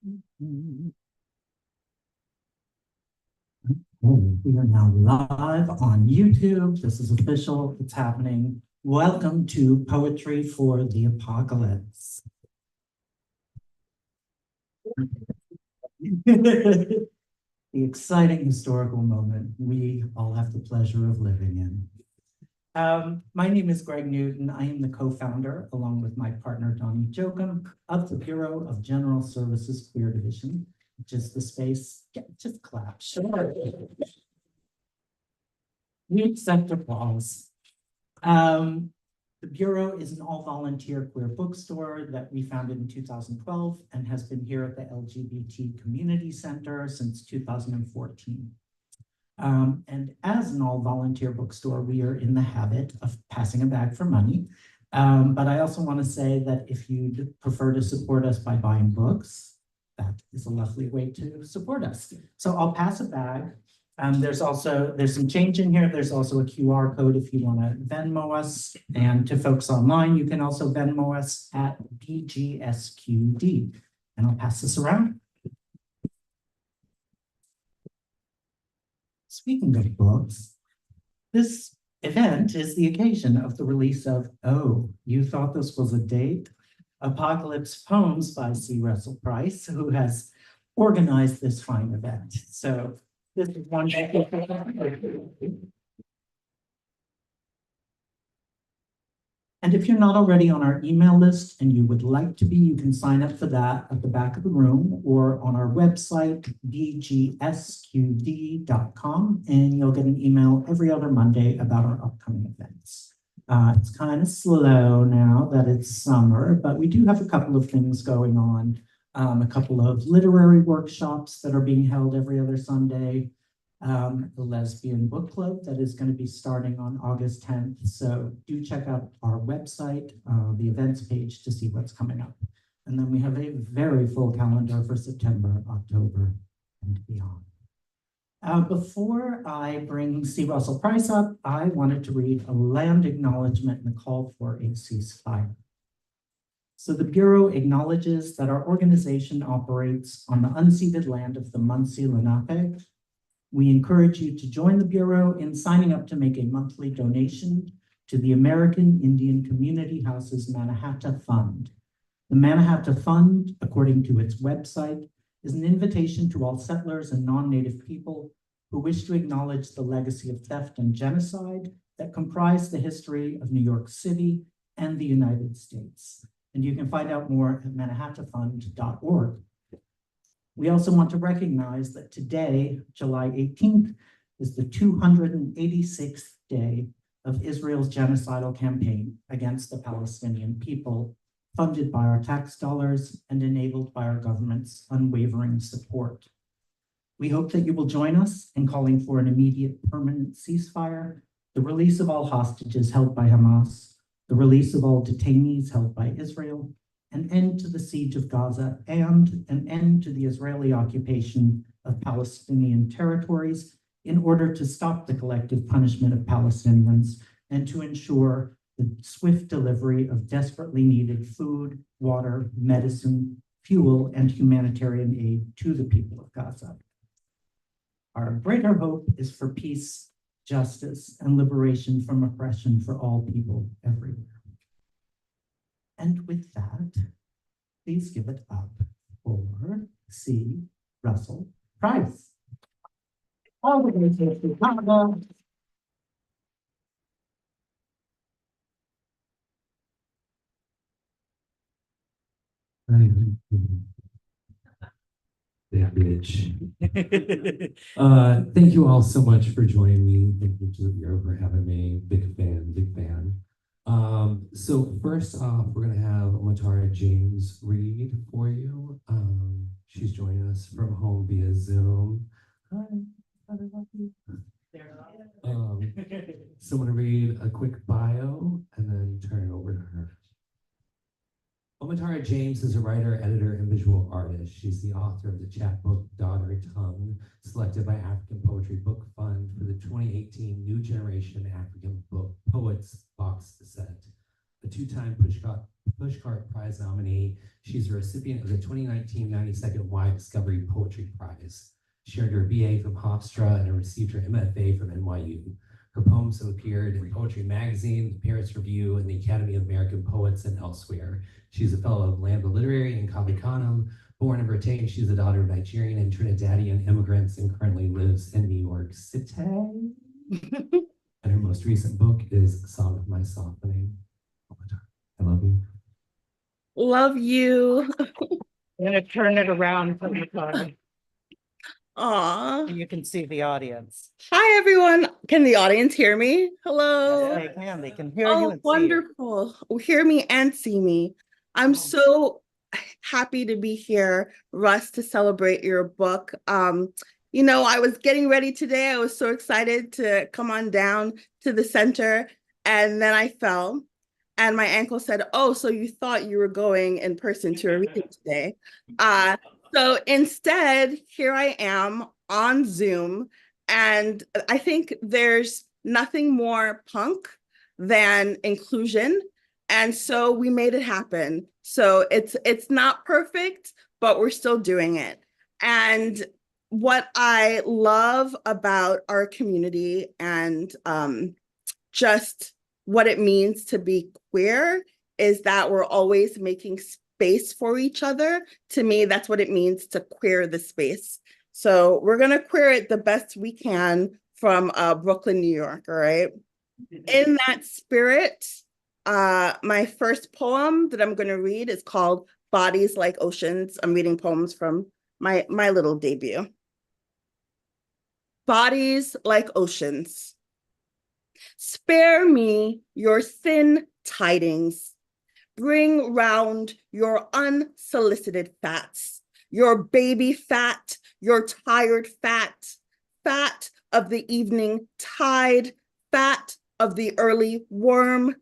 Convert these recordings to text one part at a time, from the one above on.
We are now live on YouTube. This is official. It's happening. Welcome to Poetry for the Apocalypse. The exciting historical moment we all have the pleasure of living in. My name is Greg Newton. I am the co-founder, along with my partner, Donnie Jokum, of the Bureau of General Services Queer Division, which is the space, just clap, sure. We accept applause. The Bureau is an all-volunteer queer bookstore that we founded in 2012 and has been here at the LGBT Community Center since 2014. And as an all-volunteer bookstore, we are in the habit of passing a bag for money. But I also want to say that if you'd prefer to support us by buying books, that is a lovely way to support us. So I'll pass a bag. There's some change in here. There's also a QR code if you want to Venmo us. And to folks online, you can also Venmo us at BGSQD. And I'll pass this around. Speaking of books, this event is the occasion of the release of Oh, You Thought This Was a Date? Apocalypse Poems by C. Russell Price, who has organized this fine event. So this is one. And if you're not already on our email list and you would like to be, you can sign up for that at the back of the room or on our website, bgsqd.com, and you'll get an email every other Monday about our upcoming events. It's kind of slow now that it's summer, but we do have a couple of things going on. A couple of literary workshops that are being held every other Sunday. The Lesbian Book Club that is going to be starting on August 10th. So do check out our website, the events page, to see what's coming up. And then we have a very full calendar for September, October, and beyond. Before I bring C. Russell Price up, I wanted to read a land acknowledgement and a call for a ceasefire. So the Bureau acknowledges that our organization operates on the unceded land of the Munsee Lenape. We encourage you to join the Bureau in signing up to make a monthly donation to the American Indian Community Houses Mannahatta Fund. The Mannahatta Fund, according to its website, is an invitation to all settlers and non-Native people who wish to acknowledge the legacy of theft and genocide that comprise the history of New York City and the United States. And you can find out more at mannahattafund.org. We also want to recognize that today, July 18th, is the 286th day of Israel's genocidal campaign against the Palestinian people, funded by our tax dollars and enabled by our government's unwavering support. We hope that you will join us in calling for an immediate permanent ceasefire, the release of all hostages held by Hamas, the release of all detainees held by Israel, an end to the siege of Gaza, and an end to the Israeli occupation of Palestinian territories in order to stop the collective punishment of Palestinians and to ensure the swift delivery of desperately needed food, water, medicine, fuel, and humanitarian aid to the people of Gaza. Our greater hope is for peace, justice, and liberation from oppression for all people everywhere. And with that, please give it up for C. Russell Price. All the way to Chicago. That bitch. Thank you all so much for joining me. Thank you to the Bureau for having me. Big fan, big fan. So first off, we're gonna have Matara James read for you. She's joining us from home via Zoom. Hi, everybody. So I'm gonna read a quick bio and then turn it over to her. Omatara James is a writer, editor, and visual artist. She's the author of the chapbook Daughter Tongue, selected by African Poetry Book Fund for the 2018 New Generation African Book Poets Box Set, a two-time Pushcart Prize nominee. She's a recipient of the 2019 92nd Y Discovery Poetry Prize. She earned her BA from Hofstra and received her MFA from NYU. Her poems have appeared in Poetry Magazine, the Paris Review, and the Academy of American Poets and elsewhere. She's a fellow of Lambda Literary and Covey Canum. Born in Britain, she's the daughter of Nigerian and Trinidadian immigrants and currently lives in New York City. And her most recent book is Song of My Softening. I love you. Love you. I'm gonna turn it around from the side, Aw. and you can see the audience. Hi, everyone. Can the audience hear me? Hello. Yes, they can hear you Oh, and see you. wonderful. Hear me and see me. I'm so happy to be here, Russ, to celebrate your book. You know, I was getting ready today. I was so excited to come on down to the center, and then I fell. And my ankle said, "Oh, so you thought you were going in person to a reading today." So instead, here I am on Zoom. And I think there's nothing more punk than inclusion. And so we made it happen. So it's not perfect, but we're still doing it. And what I love about our community and just what it means to be queer is that we're always making space for each other. To me, that's what it means to queer the space. So we're gonna queer it the best we can from Brooklyn, New York, all right? In that spirit, my first poem that I'm gonna read is called Bodies Like Oceans. I'm reading poems from my little debut. Bodies like oceans. Spare me your thin tidings. Bring round your unsolicited fats, your baby fat, your tired fat, fat of the evening tide, fat of the early worm.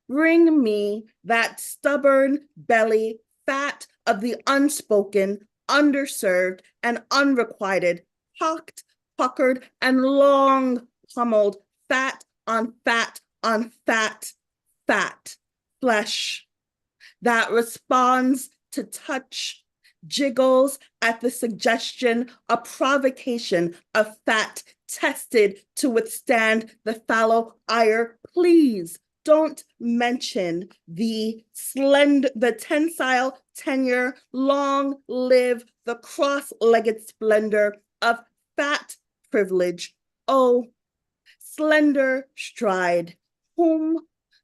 Bring me that stubborn belly fat of the unspoken, underserved, and unrequited, pocked, puckered, and long pummeled fat on fat on fat, fat, flesh that responds to touch, jiggles at the suggestion, a provocation of fat tested to withstand the fallow ire. Please don't mention the tensile tenure, long live the cross-legged splendor of fat privilege. Oh, slender stride, whom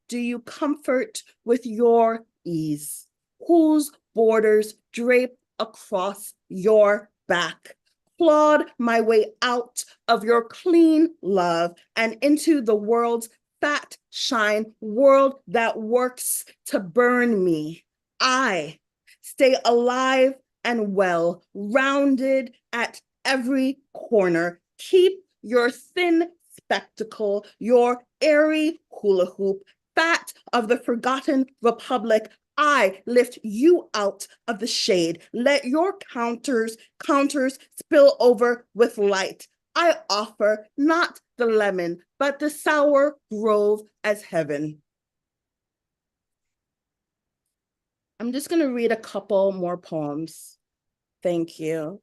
do you comfort with your ease? Whose borders drape across your back? Clawed my way out of your clean love and into the world's fat shine, world that works to burn me. I stay alive and well, rounded at every corner. Keep your thin spectacle, your airy hula hoop, fat of the forgotten republic. I lift you out of the shade. Let your counters spill over with light. I offer not the lemon, but the sour grove as heaven. I'm just going to read a couple more poems. Thank you.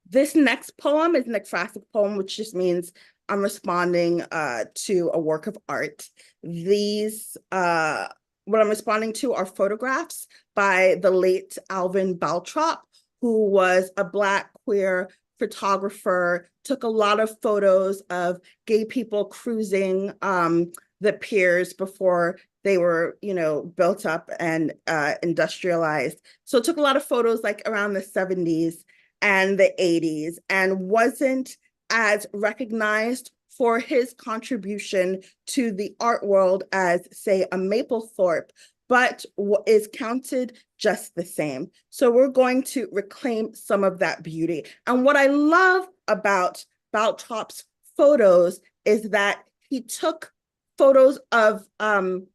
This next poem is an ekphrastic poem, which just means I'm responding to a work of art. These, what I'm responding to are photographs by the late Alvin Baltrop, who was a Black queer photographer, took a lot of photos of gay people cruising the piers before they were, you know, built up and industrialized. So took a lot of photos like around the 70s and the 80s, and wasn't as recognized for his contribution to the art world as, say, a Mapplethorpe, but is counted just the same. So we're going to reclaim some of that beauty. And what I love about Baltrop's photos is that he took photos of,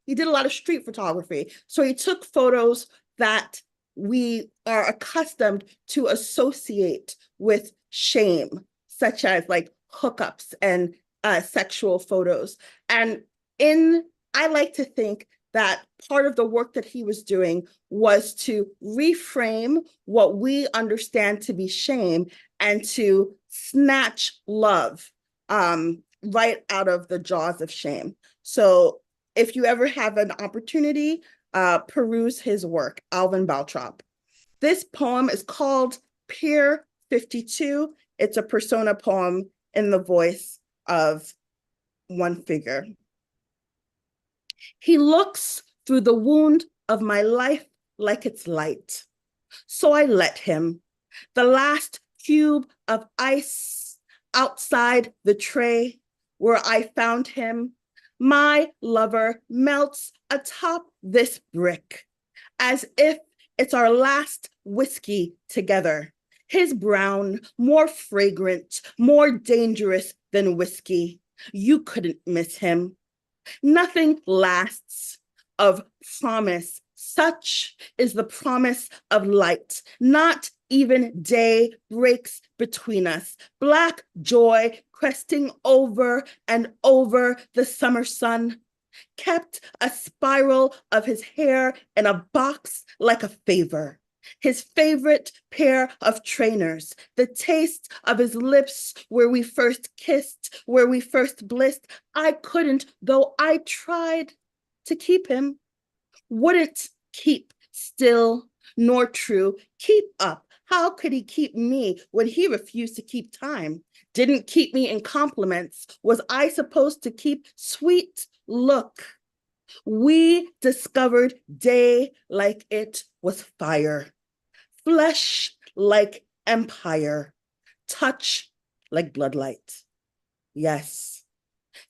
he did a lot of street photography. So he took photos that we are accustomed to associate with shame, such as like hookups and sexual photos. And I like to think that part of the work that he was doing was to reframe what we understand to be shame and to snatch love right out of the jaws of shame. So if you ever have an opportunity, peruse his work, Alvin Baltrop. This poem is called Pier 52. It's a persona poem in the voice of one figure. He looks through the wound of my life like it's light. So I let him. The last cube of ice outside the tray where I found him, my lover melts atop this brick as if it's our last whiskey together. His brown, more fragrant, more dangerous than whiskey. You couldn't miss him. Nothing lasts of promise. Such is the promise of light. Not even day breaks between us. Black joy cresting over and over the summer sun. Kept a spiral of his hair in a box like a favor. His favorite pair of trainers, the taste of his lips where we first kissed, where we first blissed. I couldn't, though I tried to keep him. Wouldn't keep still nor true. Keep up. How could he keep me when he refused to keep time? Didn't keep me in compliments. Was I supposed to keep sweet look? We discovered day like it was fire, flesh like empire, touch like bloodlight. Yes,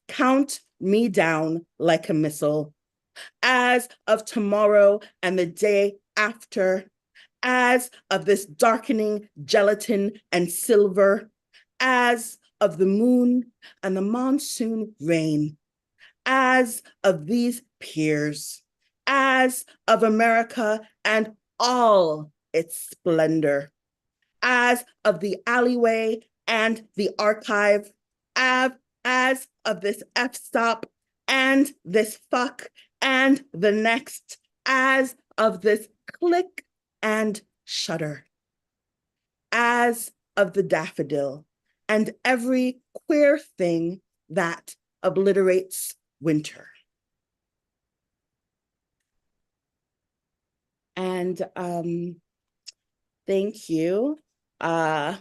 count me down like a missile, as of tomorrow and the day after, as of this darkening gelatin and silver, as of the moon and the monsoon rain, as of these piers, as of America and all its splendor, as of the alleyway and the archive, as of this f-stop and this fuck and the next, as of this click and shudder, as of the daffodil and every queer thing that obliterates winter. And thank you. I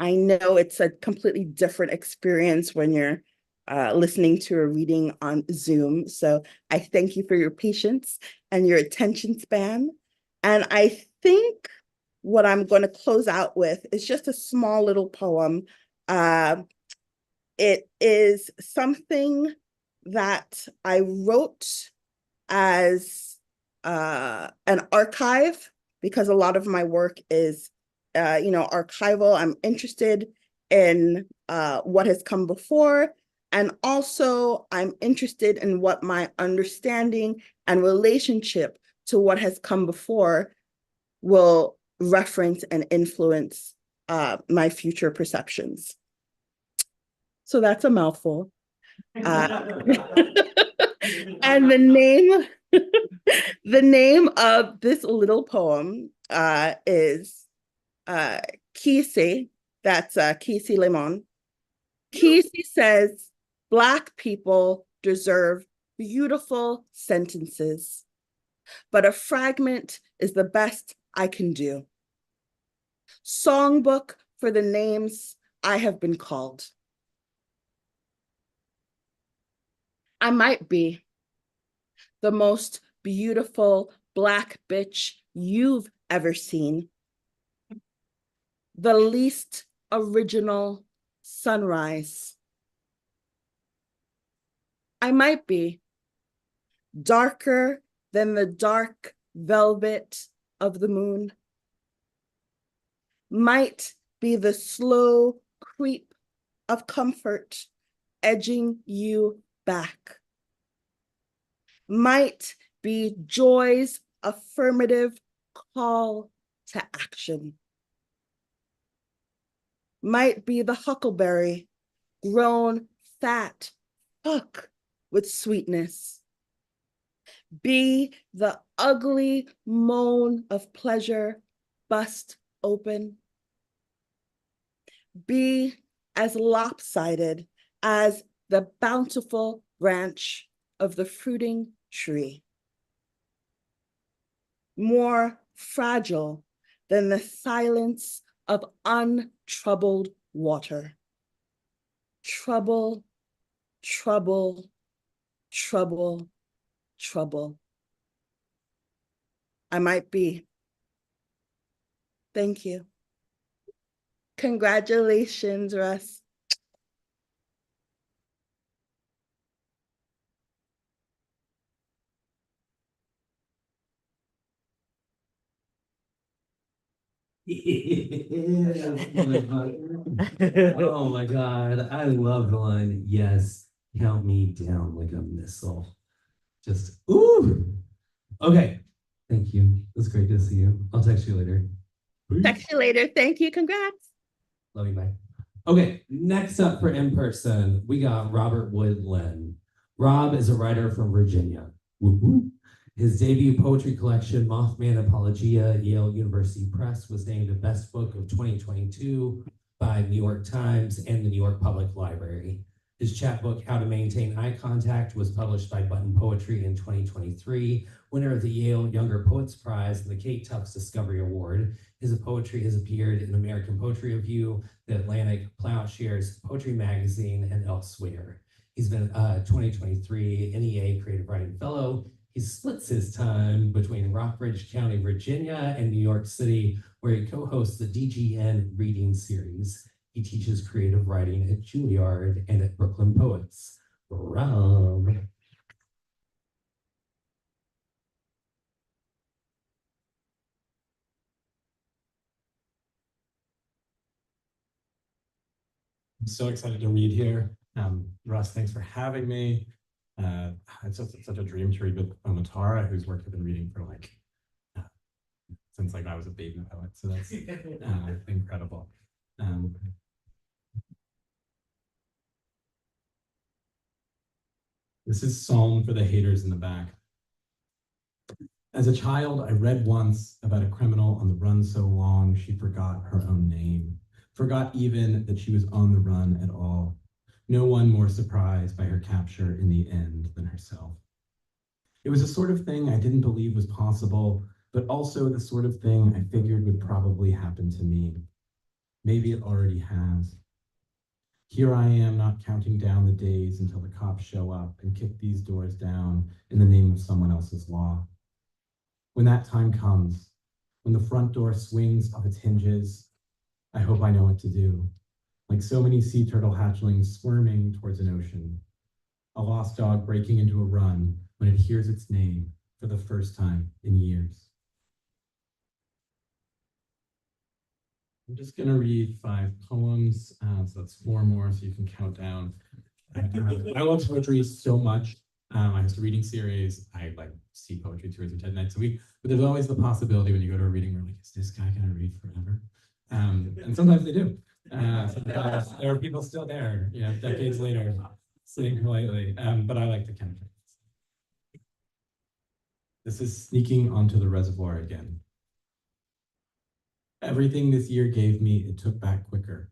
know it's a completely different experience when you're listening to a reading on Zoom. So I thank you for your patience and your attention span. And I think what I'm going to close out with is just a small little poem. It is something that I wrote as an archive, because a lot of my work is, archival. I'm interested in what has come before, and also I'm interested in what my understanding and relationship to what has come before will reference and influence my future perceptions. So that's a mouthful. And the name of this little poem is Kisi. That's Kisi Lemon. Kisi says, Black people deserve beautiful sentences, but a fragment is the best I can do. Songbook for the names I have been called. I might be the most beautiful Black bitch you've ever seen. The least original sunrise. I might be darker than the dark velvet of the moon. Might be the slow creep of comfort edging you back. Might be joy's affirmative call to action. Might be the huckleberry grown fat, fuck with sweetness. Be the ugly moan of pleasure bust open. Be as lopsided as the bountiful branch of the fruiting tree. More fragile than the silence of untroubled water. Trouble, trouble, trouble, trouble. I might be. Thank you. Congratulations, Russ. Oh my God, I love the line. Yes, count me down like a missile. Just ooh. Okay, thank you. It was great to see you. I'll text you later. Text you later. Thank you. Congrats. Love you, bye. Okay, next up for in person, we got Robert Woodland. Rob is a writer from Virginia. Woo-hoo. His debut poetry collection, Mothman Apologia, Yale University Press, was named the best book of 2022 by New York Times and the New York Public Library. His chapbook, How to Maintain Eye Contact, was published by Button Poetry in 2023, winner of the Yale Younger Poets Prize and the Kate Tufts Discovery Award. His poetry has appeared in American Poetry Review, The Atlantic, Plowshares, Poetry Magazine, and elsewhere. He's been a 2023 NEA Creative Writing Fellow. He splits his time between Rockbridge County, Virginia, and New York City, where he co-hosts the DGN Reading Series. He teaches creative writing at Juilliard and at Brooklyn Poets. Rob. I'm so excited to read here. Russ, thanks for having me. It's just such a dream to read with Omatara, whose work I've been reading for since I was a baby poet. So that's incredible. This is Psalm for the haters in the back. As a child, I read once about a criminal on the run so long she forgot her own name, forgot even that she was on the run at all. No one more surprised by her capture in the end than herself. It was a sort of thing I didn't believe was possible, but also the sort of thing I figured would probably happen to me. Maybe it already has. Here I am not counting down the days until the cops show up and kick these doors down in the name of someone else's law. When that time comes, when the front door swings off its hinges, I hope I know what to do. Like so many sea turtle hatchlings squirming towards an ocean. A lost dog breaking into a run when it hears its name for the first time in years. I'm just gonna read 5 poems, so that's 4 more, so you can count down. I love poetry so much. I host a reading series. I see poetry 2 or 3 nights a week, but there's always the possibility when you go to a reading where is this guy gonna read forever? And sometimes they do. Sometimes there are people still there, decades later, sitting politely, but I like to count it. This is Sneaking Onto the Reservoir Again. Everything this year gave me, it took back quicker.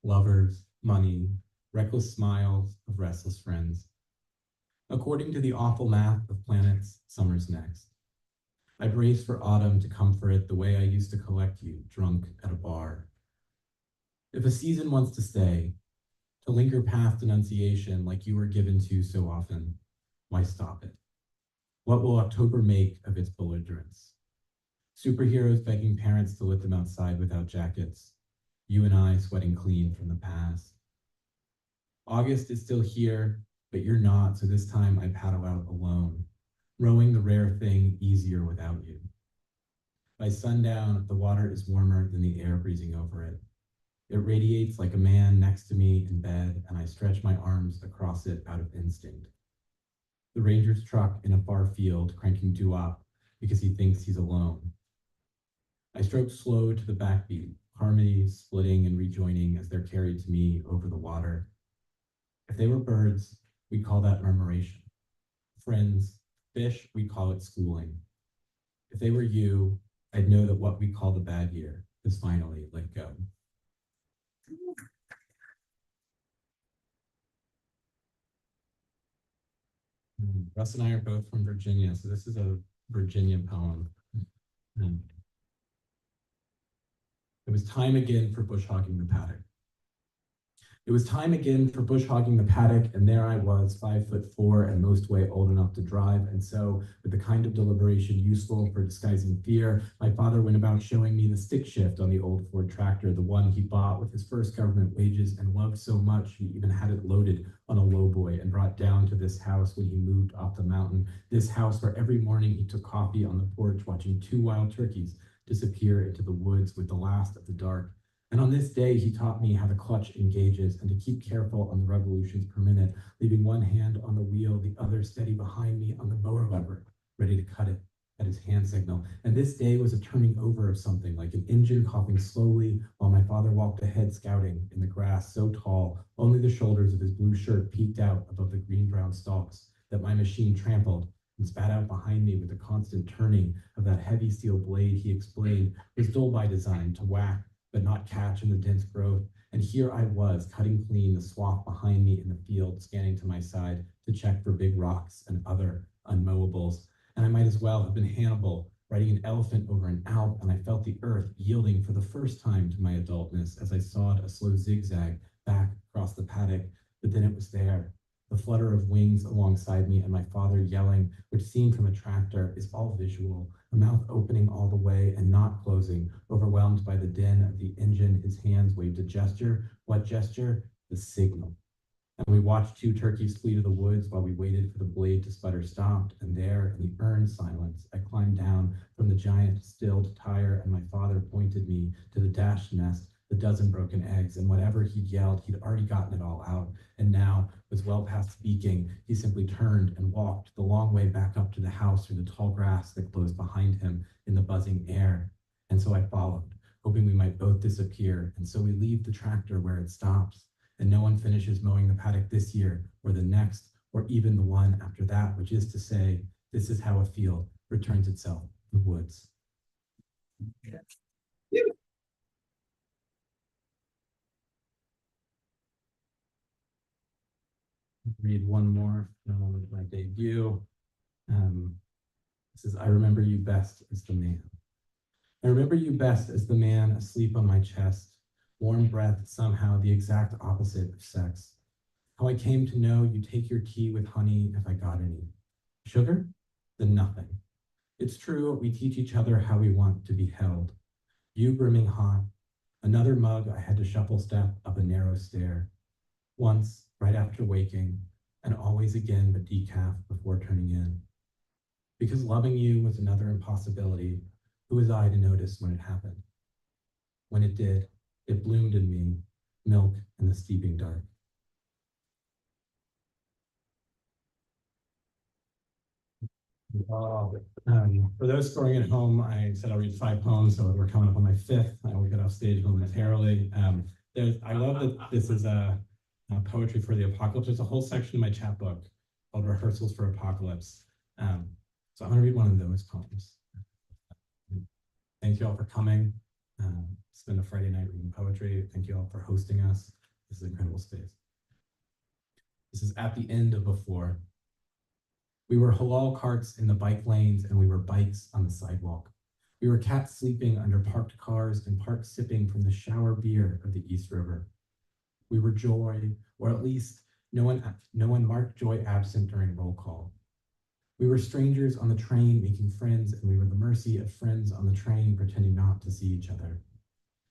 Lovers, money, reckless smiles of restless friends. According to the awful math of planets, summer's next. I brace for autumn to come for it the way I used to collect you, drunk at a bar. If a season wants to stay, to linger past denunciation like you were given to so often, why stop it? What will October make of its belligerence? Superheroes begging parents to let them outside without jackets. You and I sweating clean from the past. August is still here, but you're not, so this time I paddle out alone, rowing the rare thing easier without you. By sundown, the water is warmer than the air breezing over it. It radiates like a man next to me in bed, and I stretch my arms across it out of instinct. The ranger's truck in a far field cranking doo-wop because he thinks he's alone. I stroke slow to the backbeat, harmonies splitting and rejoining as they're carried to me over the water. If they were birds, we'd call that murmuration. Friends, Fish, we call it schooling. If they were you, I'd know that what we call the bad year is finally let go. Russ and I are both from Virginia, so this is a Virginia poem. It was time again for bush hogging the paddock. It was time again for bush hogging the paddock, and there I was, 5'4" and most way old enough to drive. And so, with the kind of deliberation useful for disguising fear, my father went about showing me the stick shift on the old Ford tractor, the one he bought with his first government wages and loved so much he even had it loaded on a lowboy and brought down to this house when he moved off the mountain. This house where every morning he took coffee on the porch watching 2 wild turkeys disappear into the woods with the last of the dark. And on this day, he taught me how the clutch engages and to keep careful on the revolutions per minute, leaving one hand on the wheel, the other steady behind me on the mower lever, ready to cut it at his hand signal. And this day was a turning over of something, like an engine coughing slowly while my father walked ahead scouting in the grass so tall, only the shoulders of his blue shirt peeked out above the green-brown stalks that my machine trampled and spat out behind me with the constant turning of that heavy steel blade he explained was dull by design to whack but not catch in the dense growth. And here I was, cutting clean the swath behind me in the field, scanning to my side to check for big rocks and other unmowables. And I might as well have been Hannibal, riding an elephant over an Alp, and I felt the earth yielding for the first time to my adultness as I sawed a slow zigzag back across the paddock. But then it was there, the flutter of wings alongside me and my father yelling, which seen from a tractor is all visual, a mouth opening all the way and not closing, overwhelmed by the din of the engine. His hands waved a gesture. What gesture? The signal. And we watched 2 turkeys flee to the woods while we waited for the blade to sputter stopped. And there, in the earned silence, I climbed down from the giant stilled tire, and my father pointed me to the dashed nest, the dozen broken eggs, and whatever he'd yelled, he'd already gotten it all out. And now, was well past speaking, he simply turned and walked the long way back up to the house through the tall grass that closed behind him in the buzzing air. And so I followed, hoping we might both disappear. And so we leave the tractor where it stops, and no one finishes mowing the paddock this year, or the next, or even the one after that, which is to say, this is how a field returns itself to the woods. Read one more with my debut. This is, I remember you best as the man. I remember you best as the man asleep on my chest, warm breath somehow the exact opposite of sex. How I came to know you take your tea with honey if I got any. Sugar? Then nothing. It's true, we teach each other how we want to be held. You brimming hot, another mug I had to shuffle step up a narrow stair. Once, right after waking, and always again but decaf before turning in. Because loving you was another impossibility, who was I to notice when it happened? When it did, it bloomed in me, milk in the steeping dark. For those scoring at home, I said I'll read 5 poems, so we're coming up on my 5th. I will get off stage momentarily. I love that this is a poetry for the apocalypse. There's a whole section in my chapbook called Rehearsals for Apocalypse. So I'm going to read one of those poems. Thank you all for coming. Spend a Friday night reading poetry. Thank you all for hosting us. This is an incredible space. This is at the end of Before. We were halal carts in the bike lanes, and we were bikes on the sidewalk. We were cats sleeping under parked cars and parks sipping from the shower beer of the East River. We were joy, or at least no one marked joy absent during roll call. We were strangers on the train making friends, and we were the mercy of friends on the train pretending not to see each other.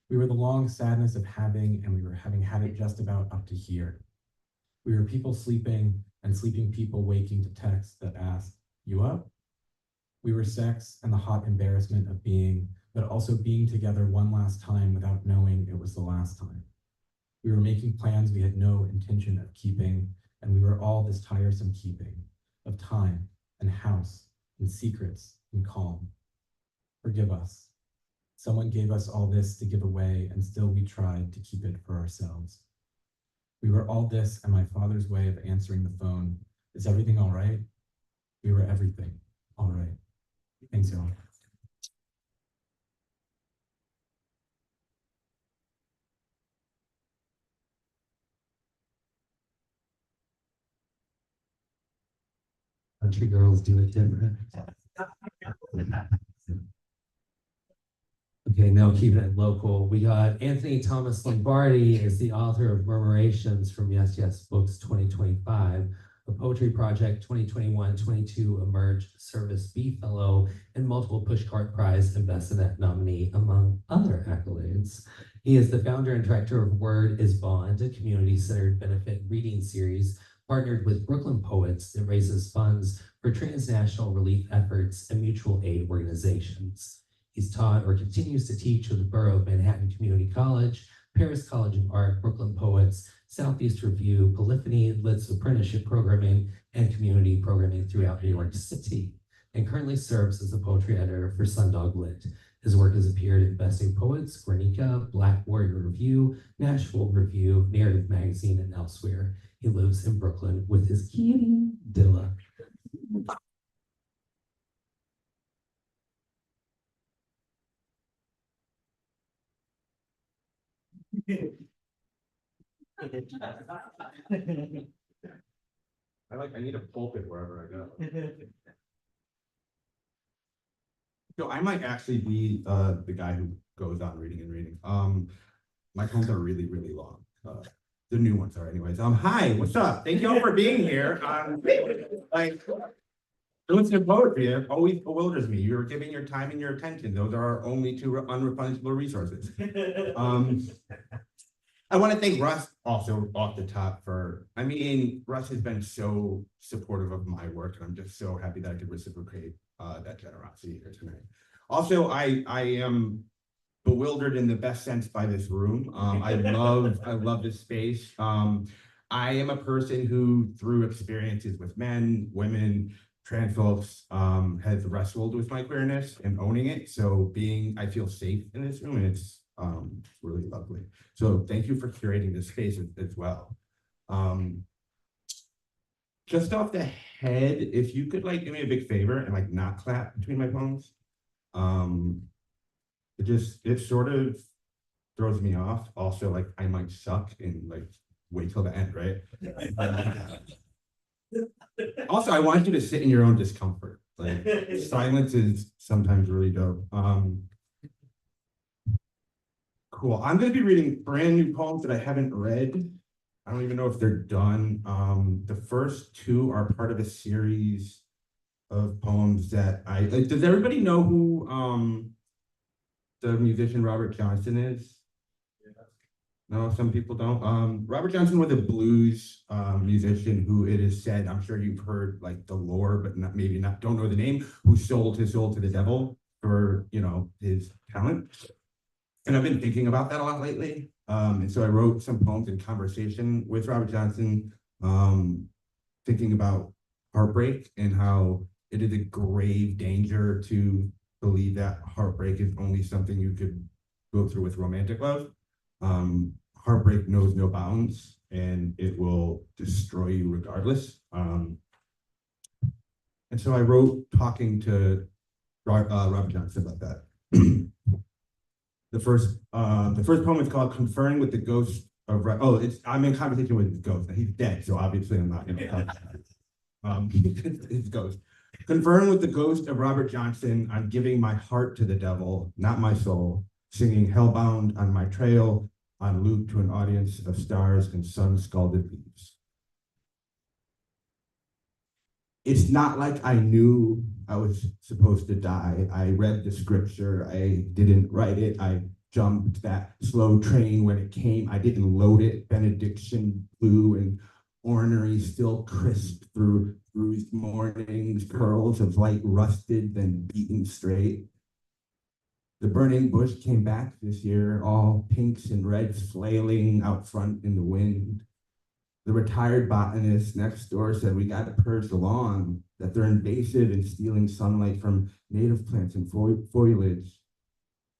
We were the long sadness of having, and we were having had it just about up to here. We were people sleeping, and sleeping people waking to texts that asked, "You up?" We were sex and the hot embarrassment of being, but also being together one last time without knowing it was the last time. We were making plans we had no intention of keeping, and we were all this tiresome keeping of time and house and secrets and calm. Forgive us. Someone gave us all this to give away, and still we tried to keep it for ourselves. We were all this and my father's way of answering the phone. Is everything all right? We were everything. All right. Thanks, y'all. Country girls do it different. Okay, now keeping it local, we got Anthony Thomas Lombardi is the author of Murmurations from Yes Yes Books 2025, a poetry project 2021-22 Emerge Service B Fellow, and multiple Pushcart Prize and Bassinet nominee, among other accolades. He is the founder and director of Word is Bond, a community-centered benefit reading series partnered with Brooklyn Poets that raises funds for transnational relief efforts and mutual aid organizations. He's taught or continues to teach at the Borough of Manhattan Community College, Paris College of Art, Brooklyn Poets, Southeast Review, Polyphony, Litz Apprenticeship Programming, and Community Programming throughout New York City, and currently serves as the poetry editor for Sundog Lit. His work has appeared in Best New Poets, Guernica, Black Warrior Review, Nashville Review, Narrative Magazine, and elsewhere. He lives in Brooklyn with his kitty, Dilla. I need a pulpit wherever I go. So I might actually be the guy who goes on reading and reading. My poems are really, really long. The new ones are anyways. Hi, what's up? Thank you all for being here. Like listening to poetry, it always bewilders me. You're giving your time and your attention. Those are our only two unreplenishable resources. I want to thank Russ also off the top for, Russ has been so supportive of my work, and I'm just so happy that I could reciprocate that generosity here tonight. Also, I am bewildered in the best sense by this room. I love this space. I am a person who, through experiences with men, women, trans folks, has wrestled with my queerness and owning it. So I feel safe in this room, and it's really lovely. So thank you for curating this space as well. Just off the head, if you could do me a big favor and not clap between my poems. It sort of throws me off. Also, I might suck and wait till the end, right? Also, I want you to sit in your own discomfort. Silence is sometimes really dope. Cool. I'm going to be reading brand new poems that I haven't read. I don't even know if they're done. The first two are part of a series of poems that does everybody know who the musician Robert Johnson is? No, some people don't. Robert Johnson was a blues musician who, it is said, I'm sure you've heard the lore, but maybe don't know the name, who sold his soul to the devil for his talent. And I've been thinking about that a lot lately. And so I wrote some poems in conversation with Robert Johnson, thinking about heartbreak and how it is a grave danger to believe that heartbreak is only something you could go through with romantic love. Heartbreak knows no bounds, and it will destroy you regardless. And so I wrote talking to Robert Johnson about that. The first poem is called "Conferring with the Ghost of." I'm in conversation with his ghost. He's dead, so obviously I'm not. His ghost. Conferring with the ghost of Robert Johnson, I'm giving my heart to the devil, not my soul. Singing hellbound on my trail, on loop to an audience of stars and sun-scalded leaves. It's not like I knew I was supposed to die. I read the scripture, I didn't write it. I jumped that slow train when it came. I didn't load it. Benediction blew and ornery still crisp through bruised mornings, curls of light rusted, then beaten straight. The burning bush came back this year, all pinks and reds flailing out front in the wind. The retired botanist next door said we got to purge the lawn, that they're invasive and stealing sunlight from native plants and foliage.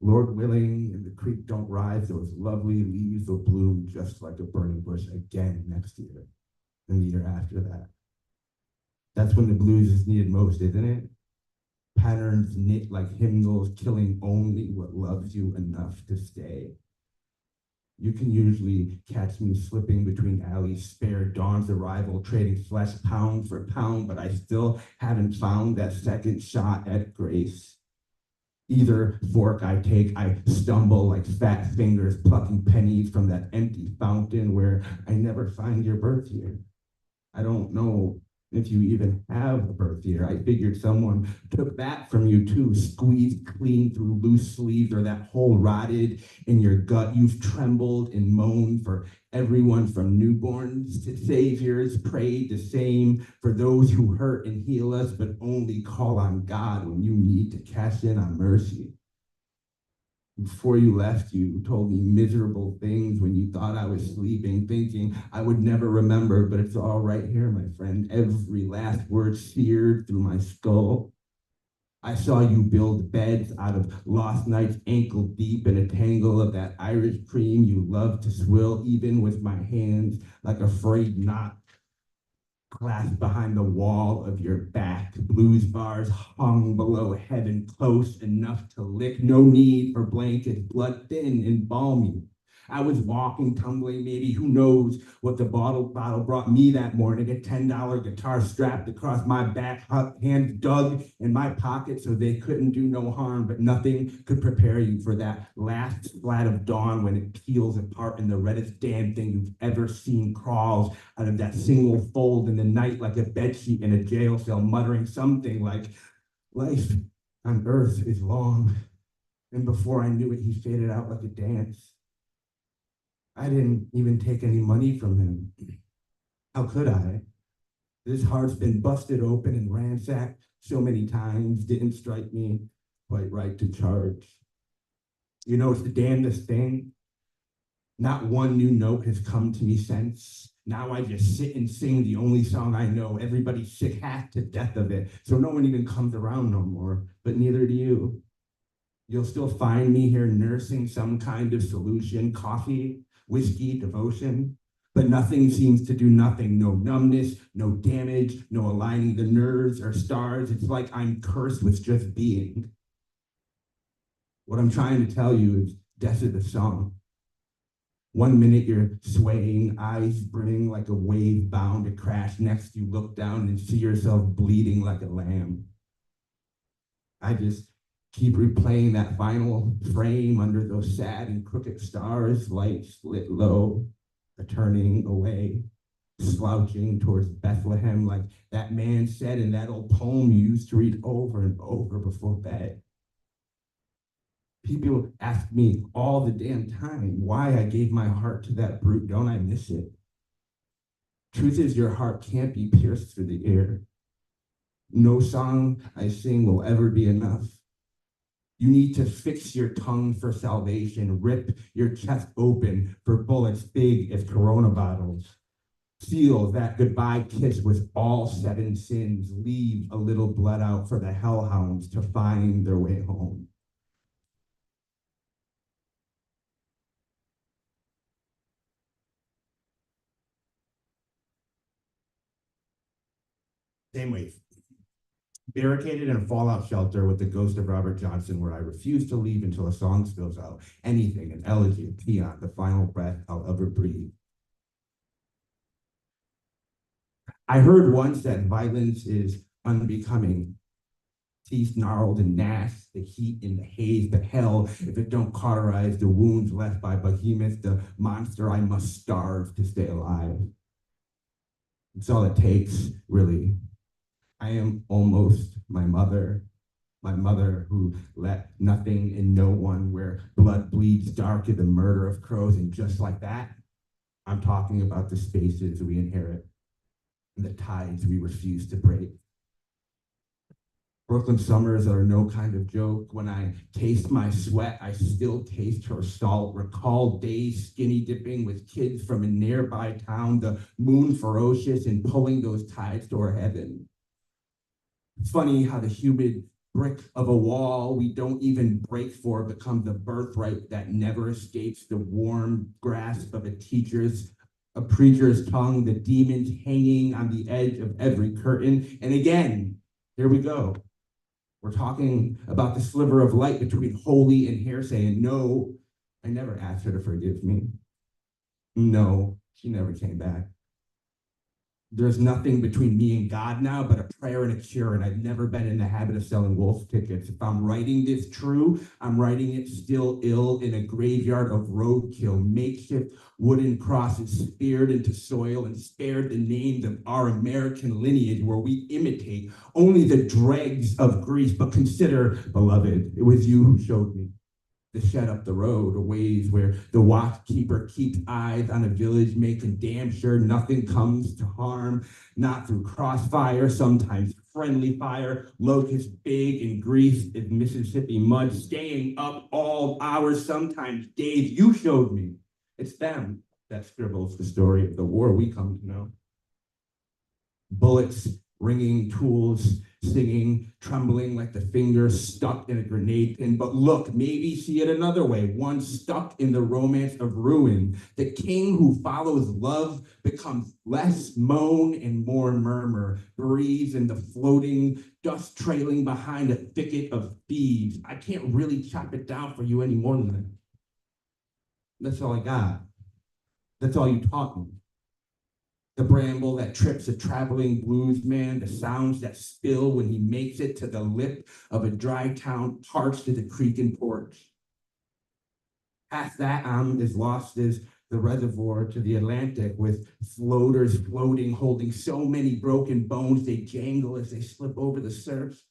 Lord willing, and the creek don't rise, those lovely leaves will bloom just like a burning bush again next year and the year after that. That's when the blues is needed most, isn't it? Patterns knit like hymnals, killing only what loves you enough to stay. You can usually catch me slipping between alleys, spare dawn's arrival, trading flesh pound for pound, but I still haven't found that second shot at grace. Either fork I take, I stumble like fat fingers plucking pennies from that empty fountain where I never find your birth year. I don't know if you even have a birth year. I figured someone took that from you too, squeezed clean through loose sleeves, or that hole rotted in your gut. You've trembled and moaned for everyone from newborns to saviors, prayed the same for those who hurt and heal us, but only call on God when you need to cash in on mercy. Before you left, you told me miserable things when you thought I was sleeping, thinking I would never remember, but it's all right here, my friend. Every last word seared through my skull. I saw you build beds out of lost nights ankle deep in a tangle of that Irish cream you love to swill, even with my hands like a frayed knot clasped behind the wall of your back. Blues bars hung below heaven, close enough to lick. No need for blankets, blood thin and balmy. I was walking, tumbling, maybe who knows what the bottle brought me that morning. A $10 guitar strapped across my back, hands dug in my pocket so they couldn't do no harm, but nothing could prepare you for that last splat of dawn when it peels apart and the reddest damn thing you've ever seen crawls out of that single fold in the night like a bedsheet in a jail cell, muttering something like, life on earth is long. And before I knew it, he faded out like a dance. I didn't even take any money from him. How could I? This heart's been busted open and ransacked so many times, didn't strike me quite right to charge. You know, it's the damnedest thing. Not one new note has come to me since. Now I just sit and sing the only song I know. Everybody's sick half to death of it, so no one even comes around no more, but neither do you. You'll still find me here nursing some kind of solution, coffee, whiskey, devotion, but nothing seems to do nothing. No numbness, no damage, no aligning the nerves or stars. It's like I'm cursed with just being. What I'm trying to tell you is death is a song. 1 minute you're swaying, eyes brimming like a wave bound to crash. Next you look down and see yourself bleeding like a lamb. I just keep replaying that final frame under those sad and crooked stars, lights lit low, a turning away, slouching towards Bethlehem, like that man said in that old poem you used to read over and over before bed. People ask me all the damn time why I gave my heart to that brute. Don't I miss it? Truth is, your heart can't be pierced through the air. No song I sing will ever be enough. You need to fix your tongue for salvation, rip your chest open for bullets big as Corona bottles. Feel that goodbye kiss with all 7 sins. Leave a little blood out for the hellhounds to find their way home. Same way. Barricaded in a fallout shelter with the ghost of Robert Johnson, where I refuse to leave until a song spills out. Anything, an elegy, a peon, the final breath I'll ever breathe. I heard once that violence is unbecoming. Teeth gnarled and gnashed, the heat in the haze, but hell, if it don't cauterize the wounds left by Behemoth, the monster I must starve to stay alive. It's all it takes, really. I am almost my mother who let nothing and no one, where blood bleeds dark as the murder of crows, and just like that, I'm talking about the spaces we inherit and the tides we refuse to break. Brooklyn summers are no kind of joke. When I taste my sweat, I still taste her salt. Recall days skinny dipping with kids from a nearby town, the moon ferocious and pulling those tides to our heaven. It's funny how the humid brick of a wall we don't even break for becomes the birthright that never escapes the warm grasp of a teacher's a preacher's tongue, the demons hanging on the edge of every curtain. And again, here we go. We're talking about the sliver of light between holy and hearsay. And no, I never asked her to forgive me. No, she never came back. There's nothing between me and God now but a prayer and a cure, and I've never been in the habit of selling wolf tickets. If I'm writing this true, I'm writing it still ill in a graveyard of roadkill, makeshift wooden crosses speared into soil and spared the names of our American lineage where we imitate only the dregs of Greece. But consider, beloved, it was you who showed me the shed up the road, a ways where the watchkeeper keeps eyes on a village, making damn sure nothing comes to harm, not through crossfire, sometimes friendly fire, locusts big and greased in Mississippi mud, staying up all hours, sometimes days. You showed me. It's them that scribbles the story of the war we come to know. Bullets, ringing tools, singing, trembling like the finger stuck in a grenade pin. But look, maybe see it another way, one stuck in the romance of ruin. The king who follows love becomes less moan and more murmur, breeze in the floating dust trailing behind a thicket of thieves. I can't really chop it down for you any more than that. That's all I got. That's all you taught me. The bramble that trips a traveling blues man, the sounds that spill when he makes it to the lip of a dry town parched to the creek and porch. Past that, I'm as lost as the reservoir to the Atlantic, with floaters floating, holding so many broken bones they jangle as they slip over the surf.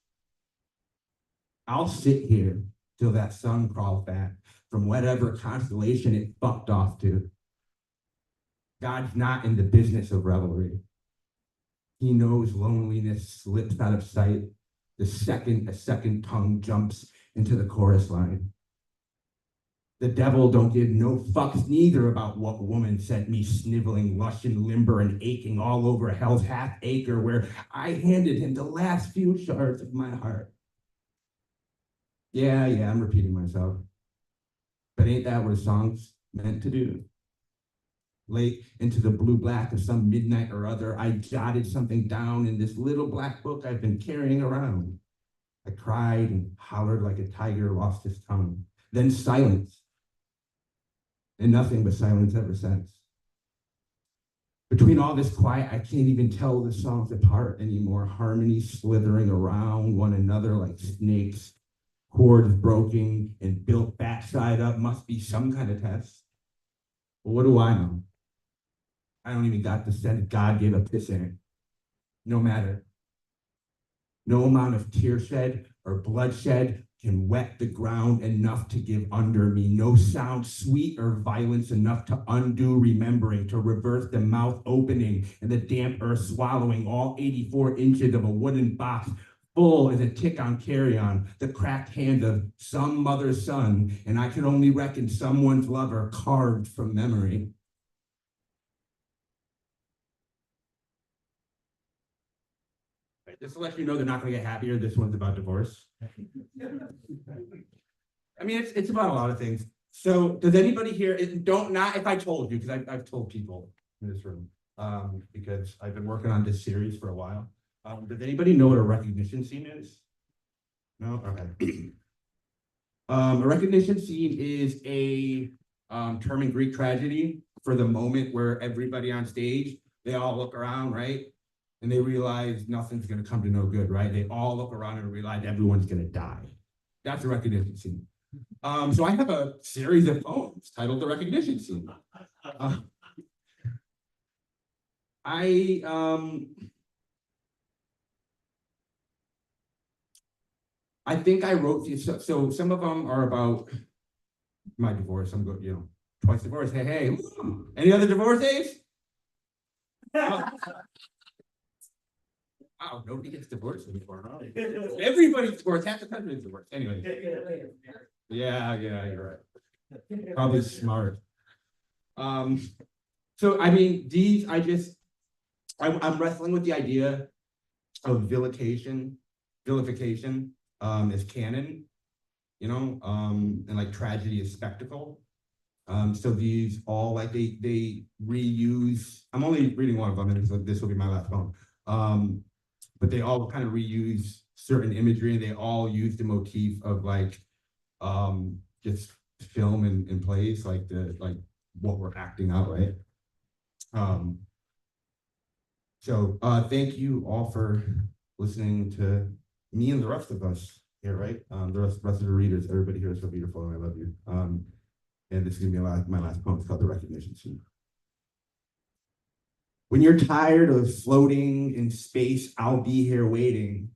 I'll sit here till that sun crawls back from whatever constellation it fucked off to. God's not in the business of revelry. He knows loneliness slips out of sight the second a second tongue jumps into the chorus line. The devil don't give no fucks neither about what woman sent me sniveling, lush and limber and aching all over hell's half acre where I handed him the last few shards of my heart. Yeah, I'm repeating myself. But ain't that what a song's meant to do? Late into the blue black of some midnight or other, I jotted something down in this little black book I've been carrying around. I cried and hollered like a tiger lost his tongue. Then silence. And nothing but silence ever since. Between all this quiet, I can't even tell the songs apart anymore. Harmonies slithering around one another like snakes. Chords broken and built backside up. Must be some kind of test. But what do I know? I don't even got the sense God gave a piss in it. No matter. No amount of tear shed or bloodshed can wet the ground enough to give under me. No sound sweet or violence enough to undo remembering, to reverse the mouth opening and the damp earth swallowing all 84 inches of a wooden box full as a tick on carry-on, the cracked hand of some mother's son, and I can only reckon someone's lover carved from memory. Just to let you know, they're not going to get happier. This one's about divorce. I mean, it's about a lot of things. So does anybody here, not if I told you, because I've told people in this room, because I've been working on this series for a while. Does anybody know what a recognition scene is? No? Okay. A recognition scene is a term in Greek tragedy for the moment where everybody on stage, they all look around, right? And they realize nothing's going to come to no good, right? They all look around and realize everyone's going to die. That's a recognition scene. So I have a series of poems titled The Recognition Scene. I think I wrote these, so some of them are about my divorce. I'm going, twice divorced. Hey, any other divorcees? Wow, nobody gets divorced anymore. Huh? Everybody's divorced. Half the country is divorced. Anyway. Yeah, you're right. Probably smart. So I mean, I'm wrestling with the idea of vilification as canon, and like tragedy as spectacle. So these all like they reuse, I'm only reading one of them and so this will be my last poem. But they all kind of reuse certain imagery and they all use the motif of like just film and plays like what we're acting out, right? So thank you all for listening to me and the rest of us here, right? The rest of the readers, everybody here is so beautiful and I love you. And this is gonna be my last poem. It's called The Recognition Scene. When you're tired of floating in space, I'll be here waiting,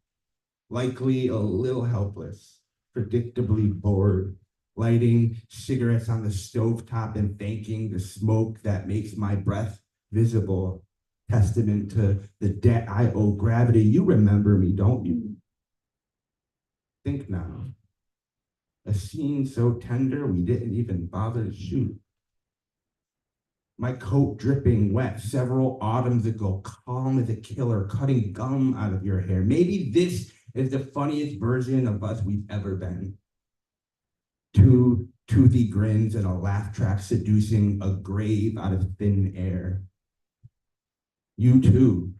likely a little helpless, predictably bored, lighting cigarettes on the stovetop and thanking the smoke that makes my breath visible, testament to the debt I owe gravity. You remember me, don't you? Think now. A scene so tender we didn't even bother to shoot. My coat dripping wet several autumns ago, calm as a killer, cutting gum out of your hair. Maybe this is the funniest version of us we've ever been. Two toothy grins and a laugh track seducing a grave out of thin air. You too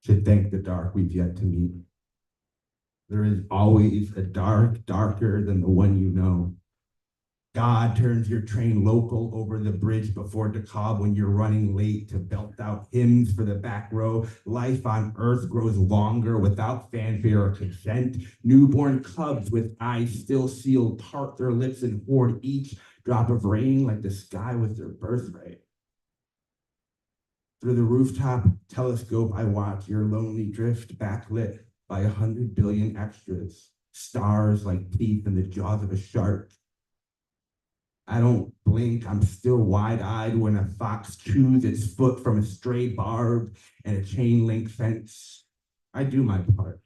should thank the dark we've yet to meet. There is always a dark, darker than the one you know. God turns your train local over the bridge before DeKalb when you're running late to belt out hymns for the back row. Life on earth grows longer without fanfare or consent. Newborn cubs with eyes still sealed part their lips and hoard each drop of rain like the sky was their birthright. Through the rooftop telescope, I watch your lonely drift backlit by 100 billion extras, stars like teeth in the jaws of a shark. I don't blink, I'm still wide-eyed when a fox chews its foot from a stray barb and a chain link fence. I do my part,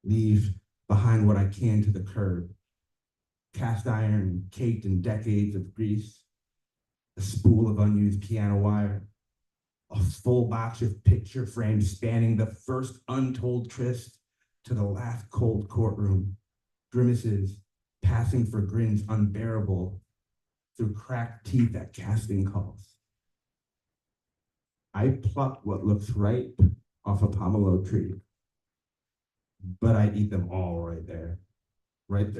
leave behind what I can to the curb. Cast iron caked in decades of grease, a spool of unused piano wire, a full box of picture frames spanning the first untold tryst to the last cold courtroom, grimaces passing for grins unbearable through cracked teeth at casting calls. I pluck what looks ripe off a pomelo tree, but I eat them all right there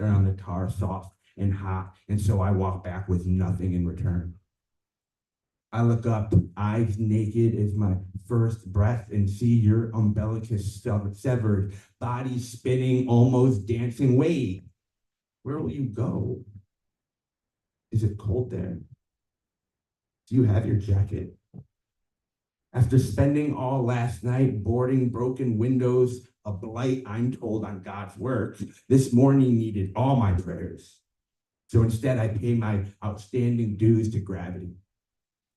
on the tar, soft and hot, and so I walk back with nothing in return. I look up, eyes naked as my first breath, and see your umbilicus severed, body spinning, almost dancing. Wait, where will you go? Is it cold there? Do you have your jacket? After spending all last night boarding broken windows, a blight I'm told on God's work, this morning needed all my prayers. So instead I pay my outstanding dues to gravity.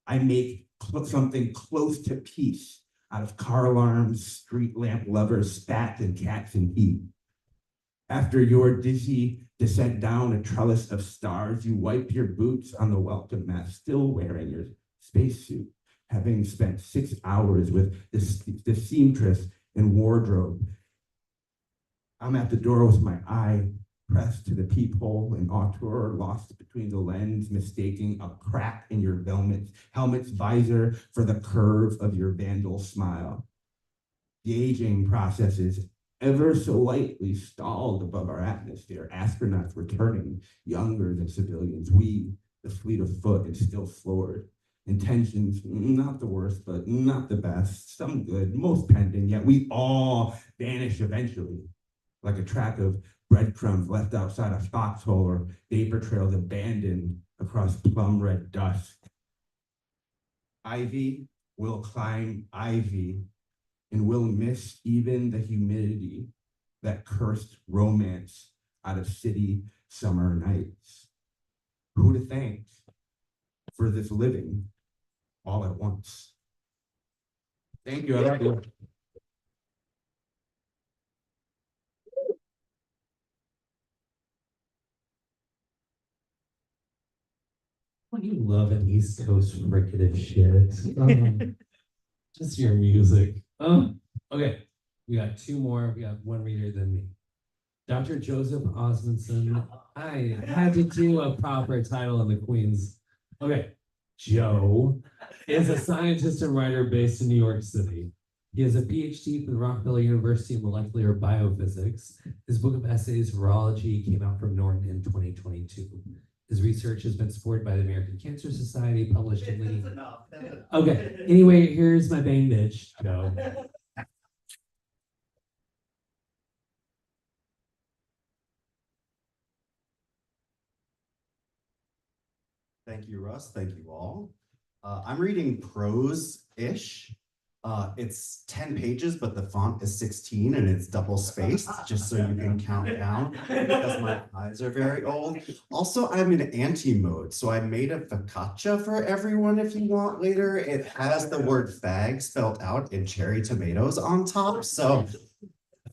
I make something close to peace out of car alarms, street lamp lovers, spats, and cats in heat. After your dizzy descent down a trellis of stars, you wipe your boots on the welcome mat, still wearing your spacesuit, having spent 6 hours with the seamstress and wardrobe. I'm at the door with my eye pressed to the peephole, an auteur lost between the lens, mistaking a crack in your helmet's visor for the curve of your vandal smile. The aging process is ever so lightly stalled above our atmosphere, astronauts returning younger than civilians. We, the fleet of foot, is still floored. Intentions, not the worst, but not the best. Some good, most pending, yet we all vanish eventually, like a track of breadcrumbs left outside a foxhole or vapor trails abandoned across plum red dusk. Ivy will climb ivy and will miss even the humidity that cursed romance out of city summer nights. Who to thank for this living all at once? Thank you, I love you. Don't you love an East Coast fricative shit? Just your music. Okay, we got two more. We got one reader, then me. Dr. Joseph Osmondson. I had to do a proper title in the Queen's. Okay, Joe is a scientist and writer based in New York City. He has a PhD from the Rockefeller University in molecular biophysics. His book of essays, Virology, came out from Norton in 2022. His research has been supported by the American Cancer Society, published in leading. Okay, anyway, here's my main bitch, Joe. Thank you, Russ. Thank you all. I'm reading prose-ish. It's 10 pages, but the font is 16 and it's double spaced, just so you can count down because my eyes are very old. Also, I'm in anti-mode, so I made a focaccia for everyone if you want later. It has the word fag spelled out in cherry tomatoes on top, so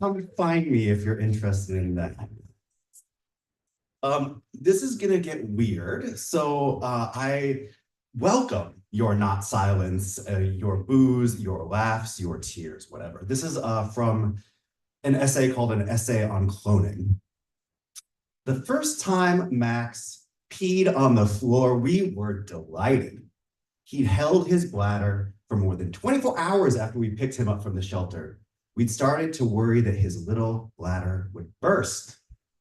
come find me if you're interested in that. This is gonna get weird, so I welcome your not silence, your boos, your laughs, your tears, whatever. This is from an essay called An Essay on Cloning. The first time Max peed on the floor, we were delighted. He'd held his bladder for more than 24 hours after we picked him up from the shelter. We'd started to worry that his little bladder would burst.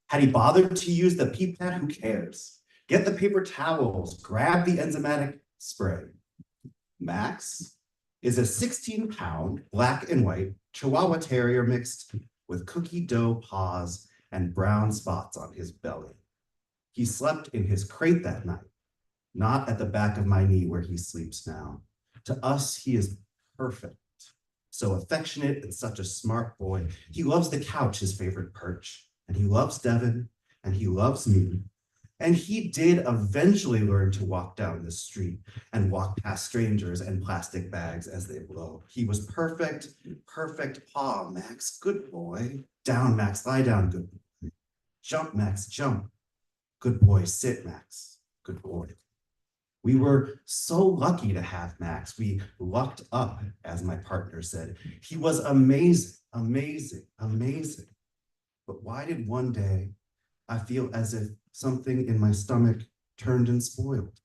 Had he bothered to use the pee pad? Who cares? Get the paper towels, grab the enzymatic spray. Max is a 16-pound black and white Chihuahua Terrier mixed with cookie dough paws and brown spots on his belly. He slept in his crate that night, not at the back of my knee where he sleeps now. To us, he is perfect. So affectionate and such a smart boy. He loves the couch, his favorite perch. And he loves Devin, and he loves me. And he did eventually learn to walk down the street and walk past strangers and plastic bags as they blow. He was perfect, perfect paw, Max, good boy. Down, Max, lie down, good boy. Jump, Max, jump. Good boy, sit, Max, good boy. We were so lucky to have Max. We lucked up, as my partner said. He was amazing, amazing, amazing. But why did one day I feel as if something in my stomach turned and spoiled?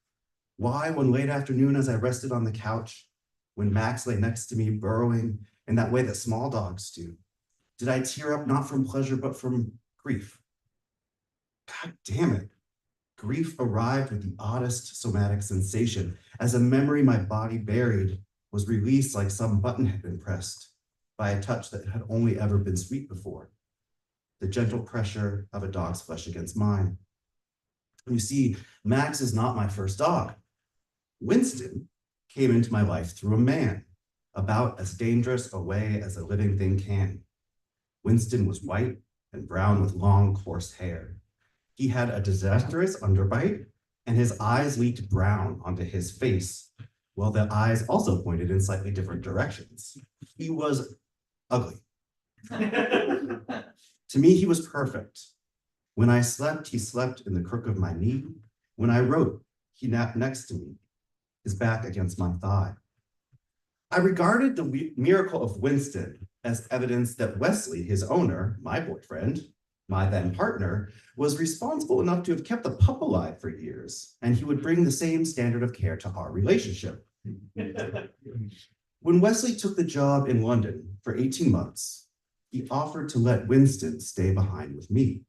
Why, one late afternoon as I rested on the couch, when Max lay next to me burrowing in that way that small dogs do, did I tear up not from pleasure but from grief? God damn it. Grief arrived with the oddest somatic sensation as a memory my body buried was released like some button had been pressed by a touch that had only ever been sweet before. The gentle pressure of a dog's flesh against mine. You see, Max is not my first dog. Winston came into my life through a man, about as dangerous a way as a living thing can. Winston was white and brown with long, coarse hair. He had a disastrous underbite, and his eyes leaked brown onto his face, while the eyes also pointed in slightly different directions. He was ugly. To me, he was perfect. When I slept, he slept in the crook of my knee. When I wrote, he napped next to me, his back against my thigh. I regarded the miracle of Winston as evidence that Wesley, his owner, my boyfriend, my then partner, was responsible enough to have kept the pup alive for years, and he would bring the same standard of care to our relationship. When Wesley took the job in London for 18 months, he offered to let Winston stay behind with me.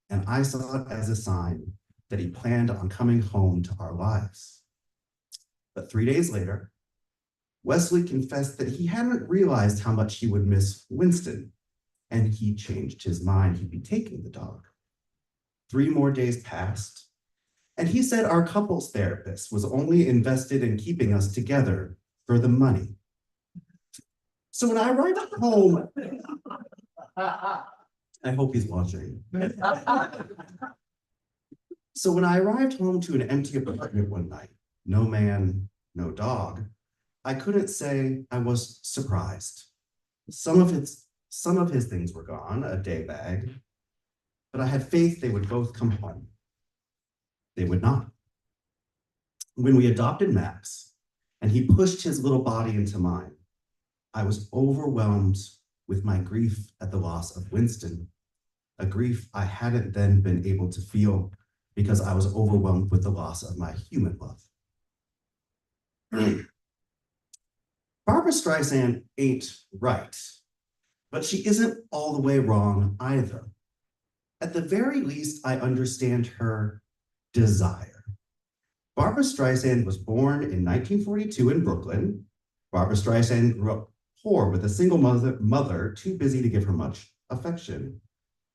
And I saw it as a sign that he planned on coming home to our lives. But 3 days later, Wesley confessed that he hadn't realized how much he would miss Winston, and he changed his mind. He'd be taking the dog. 3 more days passed, and he said our couples therapist was only invested in keeping us together for the money. So when I arrived home, I hope he's watching. So when I arrived home to an empty apartment one night, no man, no dog, I couldn't say I was surprised. Some of his things were gone, a day bag, but I had faith they would both come home. They would not. When we adopted Max and he pushed his little body into mine, I was overwhelmed with my grief at the loss of Winston. a grief I hadn't then been able to feel because I was overwhelmed with the loss of my human love. Barbara Streisand ain't right, but she isn't all the way wrong either. At the very least, I understand her desire. Barbara Streisand was born in 1942 in Brooklyn. Barbara Streisand grew up poor with a single mother too busy to give her much affection.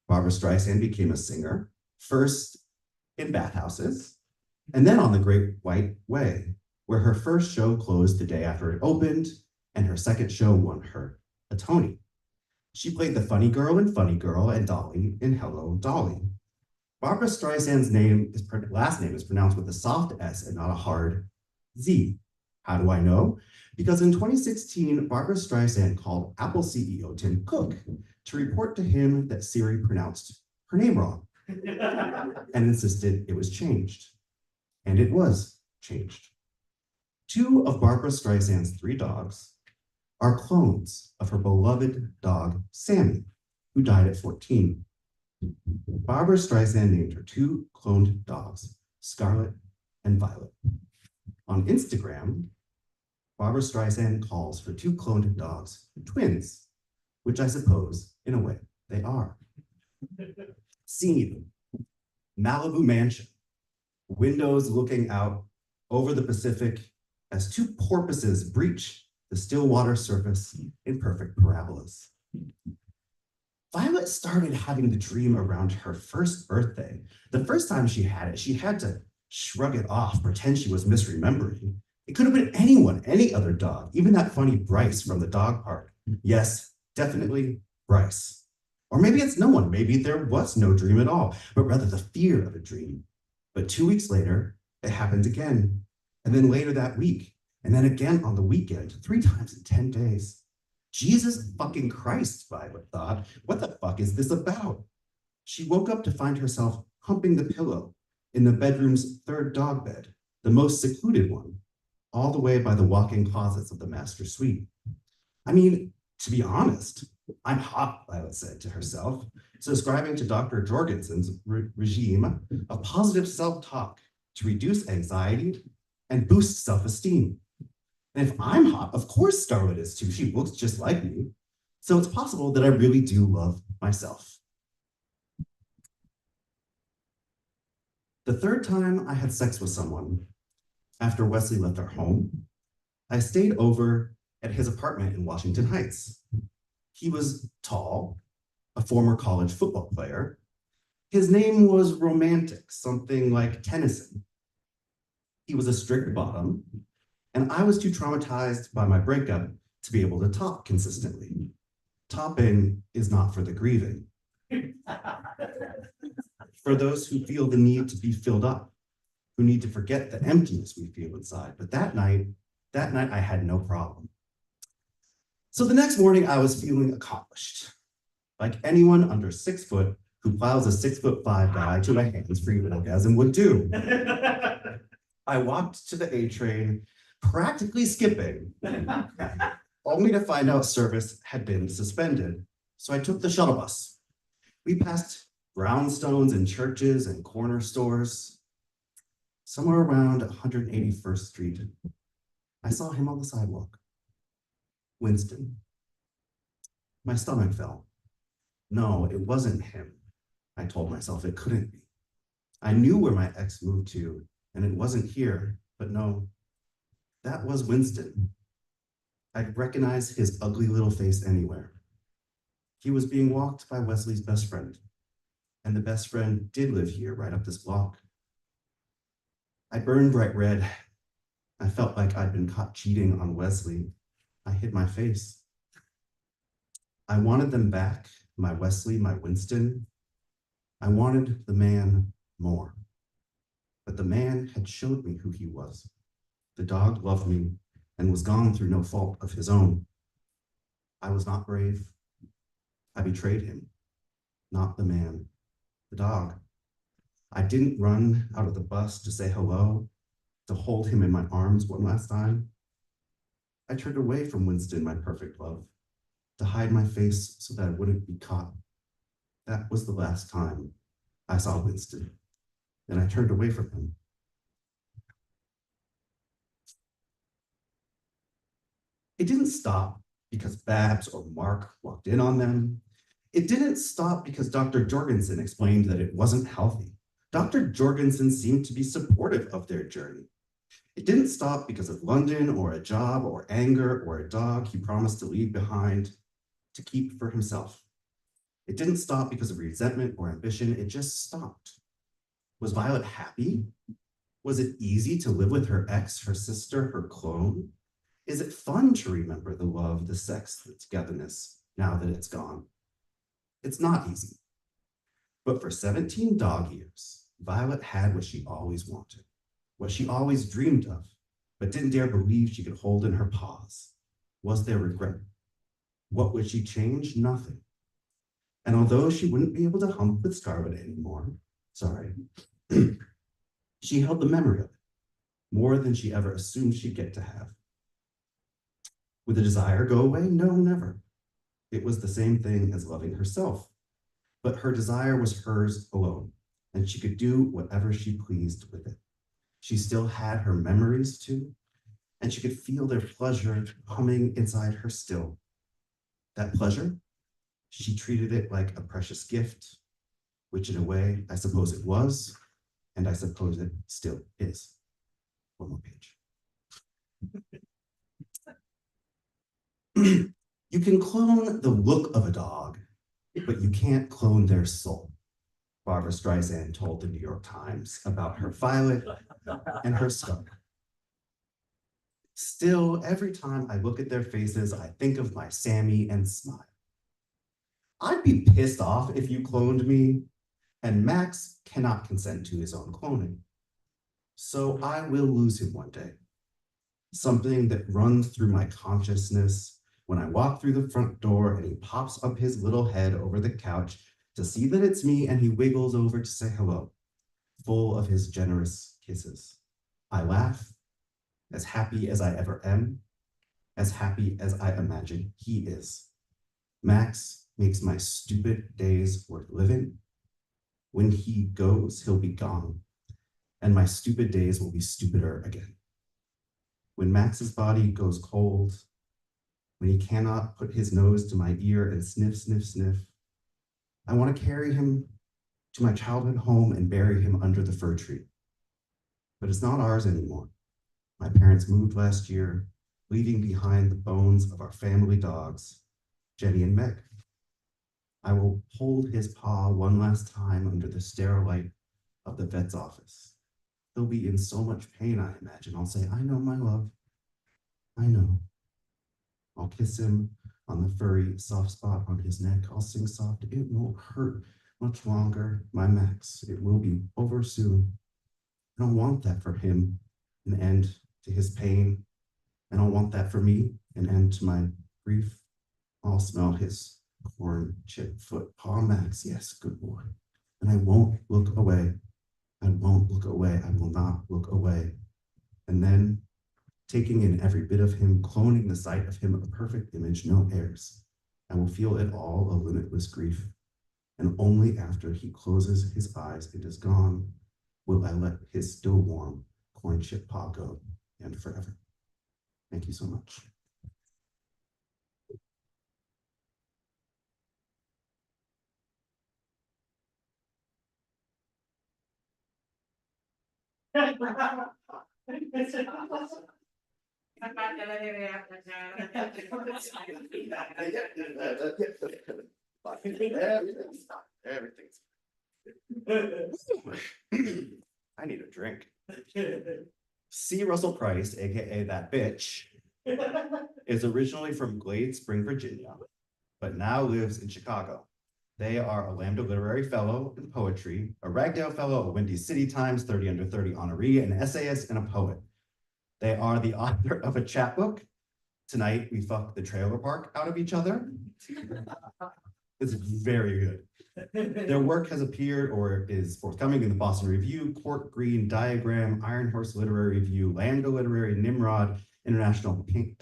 Barbara Streisand became a singer, first in bathhouses, and then on the Great White Way, where her first show closed the day after it opened, and her second show won her a Tony. She played the funny girl in Funny Girl and Dolly in Hello, Dolly. Barbara Streisand's last name is pronounced with a soft S and not a hard Z. How do I know? Because in 2016, Barbara Streisand called Apple CEO Tim Cook to report to him that Siri pronounced her name wrong and insisted it was changed. And it was changed. 2 of Barbara Streisand's 3 dogs are clones of her beloved dog, Sammy, who died at 14. Barbara Streisand named her 2 cloned dogs, Scarlet and Violet. On Instagram, Barbara Streisand calls her 2 cloned dogs twins, which I suppose, in a way, they are. Scene, Malibu mansion, windows looking out over the Pacific as 2 porpoises breach the still water surface in perfect parabolas. Violet started having the dream around her first birthday. The first time she had it, she had to shrug it off, pretend she was misremembering. It could have been anyone, any other dog, even that funny Bryce from the dog park. Yes, definitely Bryce. Or maybe it's no one, maybe there was no dream at all, but rather the fear of a dream. But 2 weeks later, it happened again. And then later that week, and then again on the weekend, 3 times in 10 days. Jesus fucking Christ, Violet thought. What the fuck is this about? She woke up to find herself humping the pillow in the bedroom's 3rd dog bed, the most secluded one, all the way by the walk-in closets of the master suite. I mean, to be honest, I'm hot, Violet said to herself, subscribing to Dr. Jorgensen's regime of positive self-talk to reduce anxiety and boost self-esteem. And if I'm hot, of course Starlet is too. She looks just like me. So it's possible that I really do love myself. The 3rd time I had sex with someone, after Wesley left our home, I stayed over at his apartment in Washington Heights. He was tall, a former college football player. His name was Romantic, something like Tennyson. He was a strict bottom, and I was too traumatized by my breakup to be able to top consistently. Topping is not for the grieving. For those who feel the need to be filled up, who need to forget the emptiness we feel inside. But that night I had no problem. So the next morning I was feeling accomplished, like anyone under 6 foot who plows a 6'5" guy to a hands-free orgasm would do. I walked to the A train, practically skipping, only to find out service had been suspended. So I took the shuttle bus. We passed brownstones and churches and corner stores. Somewhere around 181st Street, I saw him on the sidewalk. Winston. My stomach fell. No, it wasn't him. I told myself it couldn't be. I knew where my ex moved to, and it wasn't here, but no, that was Winston. I'd recognize his ugly little face anywhere. He was being walked by Wesley's best friend, and the best friend did live here right up this block. I burned bright red. I felt like I'd been caught cheating on Wesley. I hid my face. I wanted them back, my Wesley, my Winston. I wanted the man more. But the man had showed me who he was. The dog loved me and was gone through no fault of his own. I was not brave. I betrayed him, not the man, the dog. I didn't run out of the bus to say hello, to hold him in my arms one last time. I turned away from Winston, my perfect love, to hide my face so that I wouldn't be caught. That was the last time I saw Winston, and I turned away from him. It didn't stop because Babs or Mark walked in on them. It didn't stop because Dr. Jorgensen explained that it wasn't healthy. Dr. Jorgensen seemed to be supportive of their journey. It didn't stop because of London or a job or anger or a dog he promised to leave behind to keep for himself. It didn't stop because of resentment or ambition. It just stopped. Was Violet happy? Was it easy to live with her ex, her sister, her clone? Is it fun to remember the love, the sex, the togetherness now that it's gone? It's not easy. But for 17 dog years, Violet had what she always wanted, what she always dreamed of, but didn't dare believe she could hold in her paws. Was there regret? What would she change? Nothing. And although she wouldn't be able to hump with Scarlet anymore, she held the memory of it more than she ever assumed she'd get to have. Would the desire go away? No, never. It was the same thing as loving herself, but her desire was hers alone, and she could do whatever she pleased with it. She still had her memories too, and she could feel their pleasure humming inside her still. That pleasure, she treated it like a precious gift, which in a way, I suppose it was, and I suppose it still is. One more page. You can clone the look of a dog, but you can't clone their soul. Barbara Streisand told the New York Times about her Violet and her Scar. Still, every time I look at their faces, I think of my Sammy and smile. I'd be pissed off if you cloned me, and Max cannot consent to his own cloning. So I will lose him one day. Something that runs through my consciousness when I walk through the front door and he pops up his little head over the couch to see that it's me, and he wiggles over to say hello, full of his generous kisses. I laugh, as happy as I ever am, as happy as I imagine he is. Max makes my stupid days worth living. When he goes, he'll be gone, and my stupid days will be stupider again. When Max's body goes cold, when he cannot put his nose to my ear and sniff, sniff, sniff, I want to carry him to my childhood home and bury him under the fir tree. But it's not ours anymore. My parents moved last year, leaving behind the bones of our family dogs, Jenny and Meg. I will hold his paw one last time under the sterile light of the vet's office. He'll be in so much pain, I imagine. I'll say, I know, my love. I know. I'll kiss him on the furry soft spot on his neck. I'll sing soft. It won't hurt much longer, my Max. It will be over soon. I don't want that for him, an end to his pain. I don't want that for me, an end to my grief. I'll smell his corn chip foot paw, Max. Yes, good boy. And I won't look away. I won't look away. I will not look away. And then, taking in every bit of him, cloning the sight of him, a perfect image, no heirs, I will feel it all a limitless grief. And only after he closes his eyes and is gone, will I let his still warm corn chip paw go, and forever. Thank you so much. Everything's. I need a drink. C. Russell Price, aka that bitch, is originally from Glade Spring, Virginia, but now lives in Chicago. They are a Lambda Literary Fellow in Poetry, a Ragdale Fellow, a Windy City Times 30 Under 30 honoree, an essayist, and a poet. They are the author of a chapbook, Tonight We Fuck the Trailer Park Out of Each Other. It's very good. Their work has appeared or is forthcoming in the Boston Review, Court Green, Diagram, Iron Horse Literary Review, Lambda Literary, Nimrod, International Pink,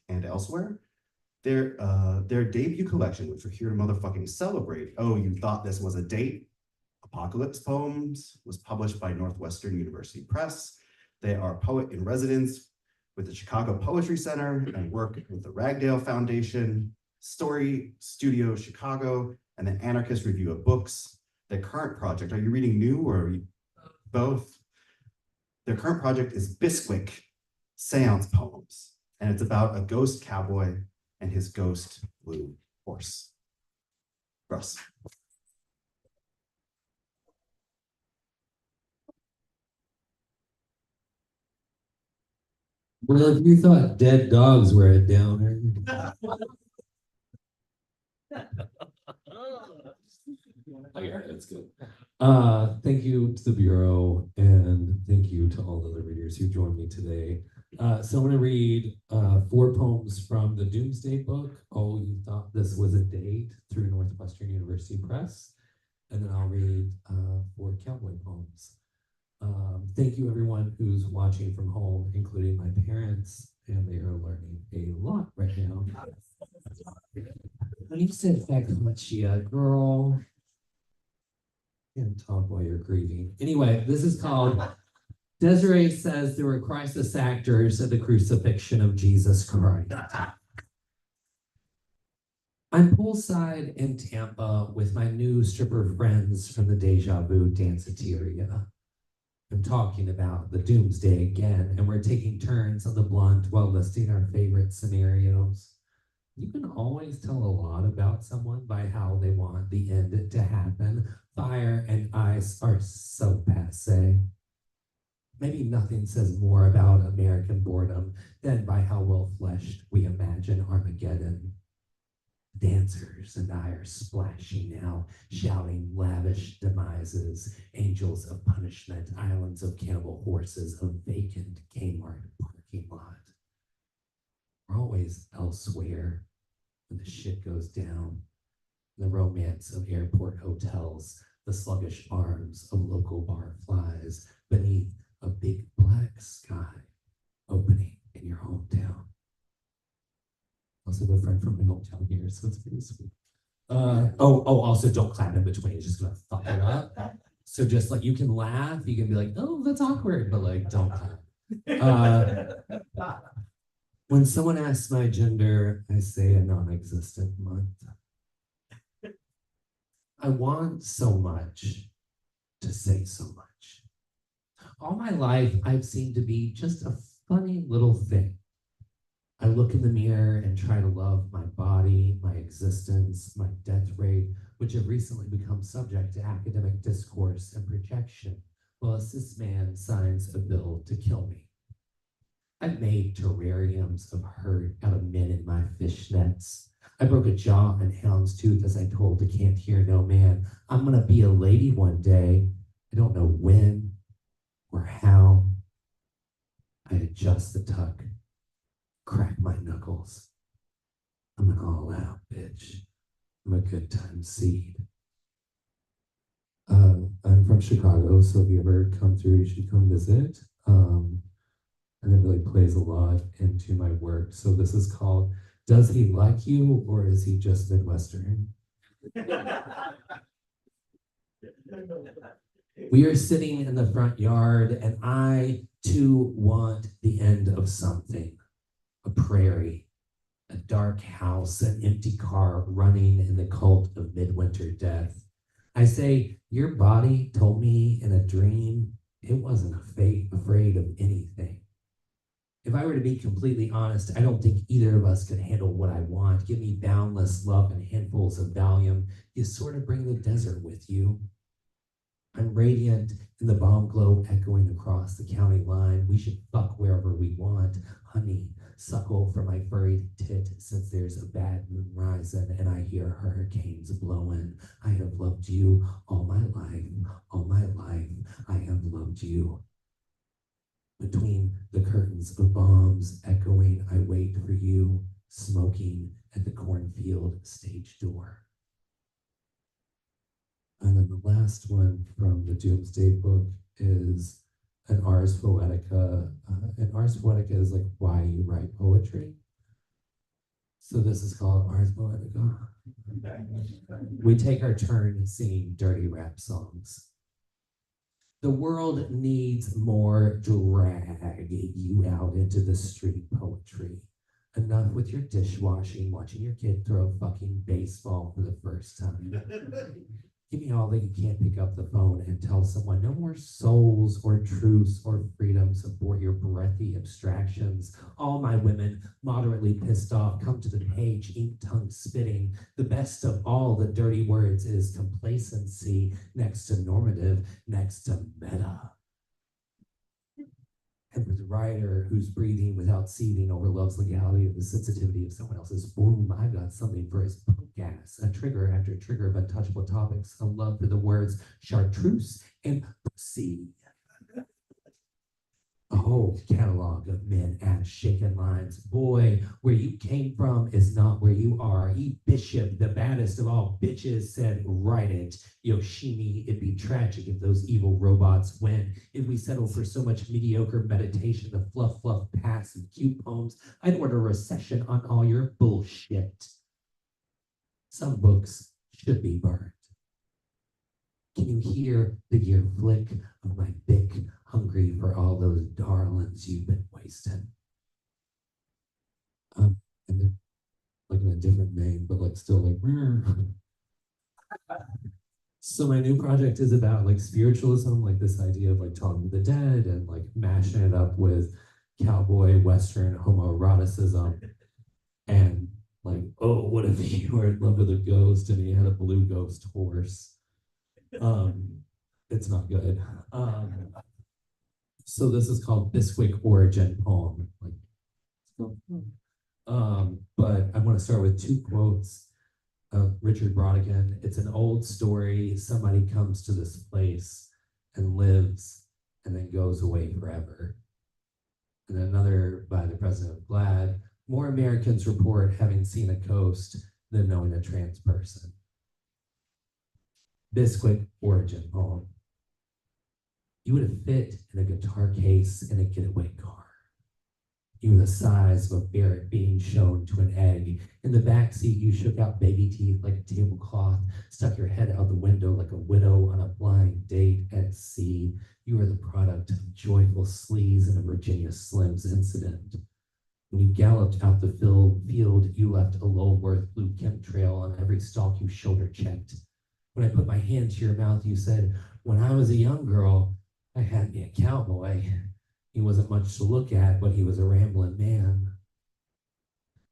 and elsewhere. Their debut collection, which we're here to motherfucking celebrate. Oh, you thought this was a date? Apocalypse Poems was published by Northwestern University Press. They are poet in residence with the Chicago Poetry Center and work with the Ragdale Foundation, Story Studio Chicago, and the Anarchist Review of Books. Their current project, are you reading new or are you both? Their current project is Bisquick Seance Poems, and it's about a ghost cowboy and his ghost blue horse. Russ. Well, if you thought dead dogs were a downer. Oh, yeah, that's good. Thank you to the Bureau and thank you to all the other readers who joined me today. So I'm going to read 4 poems from the Doomsday Book, Oh, You Thought This Was a Date, through Northwestern University Press. And then I'll read 4 cowboy poems. Thank you everyone who's watching from home, including my parents, and they are learning a lot right now. When you said Fagmachia, girl, can't talk while you're grieving. Anyway, this is called Desiree Says There Were Crisis Actors at the Crucifixion of Jesus Christ. I'm poolside in Tampa with my new stripper friends from the Deja Vu Danceteria. I'm talking about the Doomsday again, and we're taking turns on the blunt while listing our favorite scenarios. You can always tell a lot about someone by how they want the end to happen. Fire and ice are so passé. Maybe nothing says more about American boredom than by how well-fleshed we imagine Armageddon. Dancers and I are splashing now, shouting lavish demises, angels of punishment, islands of cannibal horses, a vacant Kmart parking lot. We're always elsewhere when the shit goes down. The romance of airport hotels, the sluggish arms of local bar flies beneath a big black sky opening in your hometown. Also have a friend from my hometown here, so it's pretty sweet. Also don't clap in between, it's just gonna fuck it up. So just like you can laugh, you can be like, oh, that's awkward, but like don't clap. When someone asks my gender, I say a non-existent month. I want so much to say so much. All my life, I've seemed to be just a funny little thing. I look in the mirror and try to love my body, my existence, my death rate, which have recently become subject to academic discourse and projection, while a cis man signs a bill to kill me. I've made terrariums of hurt out of men in my fishnets. I broke a jaw and houndstooth as I told the can't hear no man, I'm gonna be a lady one day. I don't know when or how. I adjust the tuck, crack my knuckles. I'm an all-out bitch. I'm a good time seed. I'm from Chicago, so if you ever come through, you should come visit. And it really plays a lot into my work. So this is called, Does He Like You or Is He Just Midwestern? We are sitting in the front yard and I too want the end of something. A prairie, a dark house, an empty car running in the cult of midwinter death. I say, your body told me in a dream it wasn't afraid of anything. If I were to be completely honest, I don't think either of us could handle what I want. Give me boundless love and handfuls of Valium. You sort of bring the desert with you. I'm radiant in the bomb glow echoing across the county line. We should fuck wherever we want. Honey, suckle from my furry tit since there's a bad moon rising and I hear hurricanes blowing. I have loved you all my life. All my life, I have loved you. Between the curtains of bombs echoing, I wait for you, smoking at the cornfield stage door. And then the last one from the Doomsday Book is an Ars Poetica. And Ars Poetica is like why you write poetry. So this is called Ars Poetica. We take our turn singing dirty rap songs. The world needs more drag you out into the street poetry. Enough with your dishwashing, watching your kid throw a fucking baseball for the first time. Give me all that you can't pick up the phone and tell someone no more souls or truths or freedom support your breathy abstractions. All my women, moderately pissed off, come to the page, ink tongue spitting. The best of all the dirty words is complacency next to normative, next to meta. And for the writer who's breathing without seething over love's legality of the sensitivity of someone else's boom, I've got something for his punk ass, a trigger after trigger of untouchable topics, a love for the words chartreuse and pussy. A whole catalog of men ass shaken lines. Boy, where you came from is not where you are. E Bishop, the baddest of all bitches, said, write it. Yoshimi, it'd be tragic if those evil robots win. If we settle for so much mediocre meditation, the fluff pass and cute poems, I'd order a recession on all your bullshit. Some books should be burned. Can you hear the gear flick of my bick, hungry for all those darlings you've been wasting? And they're like in a different name, but like still like. So my new project is about like spiritualism, like this idea of like talking to the dead and like mashing it up with cowboy Western homoeroticism. And like, oh, what if you were in love with a ghost and he had a blue ghost horse? It's not good. So this is called Bisquick Origin Poem. But I want to start with two quotes of Richard Brautigan. It's an old story. Somebody comes to this place and lives and then goes away forever. And another by the president of GLAAD. More Americans report having seen a ghost than knowing a trans person. Bisquick Origin Poem. You would have fit in a guitar case in a getaway car. You were the size of a ferret being shown to an egg. In the backseat, you shook out baby teeth like a tablecloth, stuck your head out the window like a widow on a blind date at sea. You were the product of joyful sleaze in a Virginia Slims incident. When you galloped out the field, you left a Lulworth blue chemtrail on every stalk you shoulder checked. When I put my hand to your mouth, you said, when I was a young girl, I had me a cowboy. He wasn't much to look at, but he was a rambling man.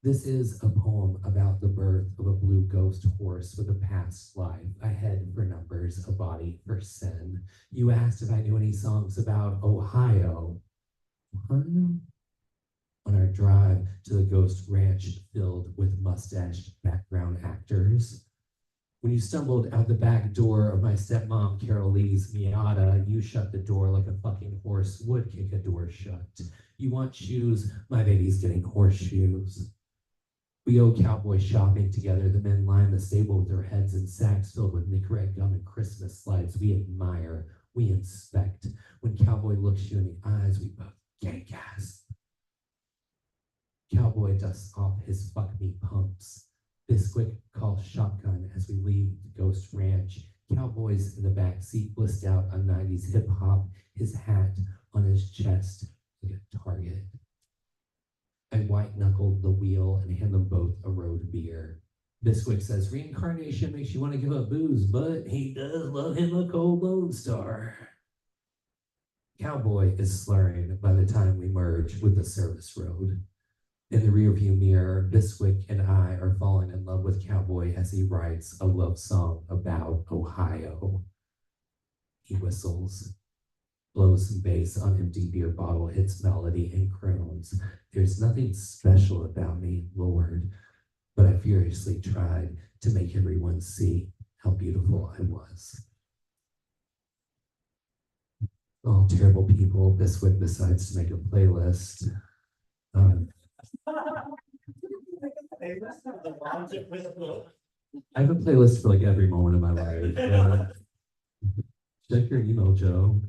This is a poem about the birth of a blue ghost horse with a past life, a head for numbers, a body for sin. You asked if I knew any songs about Ohio. Ohio? On our drive to the ghost ranch filled with mustached background actors. When you stumbled out the back door of my stepmom Carol Lee's Miata, you shut the door like a fucking horse would kick a door shut. You want shoes? My baby's getting horseshoes. We go cowboy shopping together. The men line the stable with their heads in sacks filled with Nicorette gum and Christmas slides. We admire, we inspect. When cowboy looks you in the eyes, we both gay gasp. Cowboy dusts off his fuck me pumps. Bisquick calls shotgun as we leave the ghost ranch. Cowboys in the back seat blissed out on 90s hip hop, his hat on his chest like a target. I white knuckled the wheel and hand them both a road beer. Bisquick says reincarnation makes you want to give up booze, but he does love him a cold Lone Star. Cowboy is slurring by the time we merge with the service road. In the rearview mirror, Bisquick and I are falling in love with Cowboy as he writes a love song about Ohio. He whistles, blows some bass on empty beer bottle, hits melody and croons. There's nothing special about me, Lord, but I furiously tried to make everyone see how beautiful I was. All terrible people, Bisquick decides to make a playlist. I have a playlist for like every moment of my life. Check your email, Joe.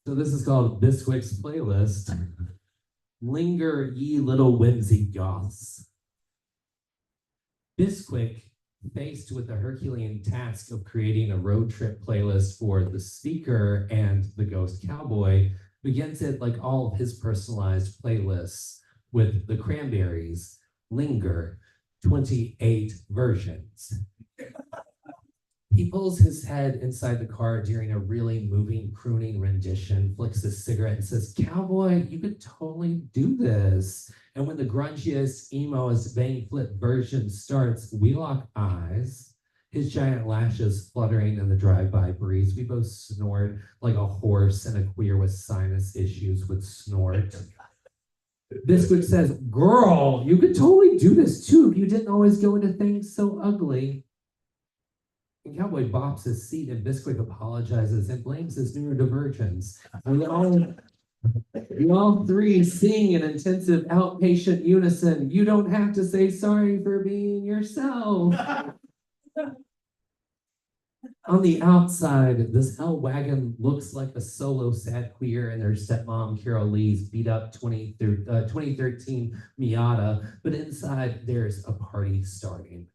So this is called Bisquick's Playlist. Linger, ye little whimsy goths. Bisquick, faced with the Herculean task of creating a road trip playlist for the speaker and the ghost cowboy, begins it like all of his personalized playlists with the Cranberries, Linger, 28 versions. He pulls his head inside the car during a really moving crooning rendition, flicks his cigarette and says, "Cowboy, you could totally do this." And when the grungiest, emoest, bang flip version starts, we lock eyes, his giant lashes fluttering in the drive-by breeze. We both snort like a horse and a queer with sinus issues would snort. Bisquick says, "Girl, you could totally do this too if you didn't always go into things so ugly." And Cowboy bops his seat and Bisquick apologizes and blames his neurodivergence. We all three sing in intensive outpatient unison. "You don't have to say sorry for being yourself." On the outside, this L wagon looks like a solo sad queer and their stepmom Carol Lee's beat up 2013 Miata, but inside there's a party starting.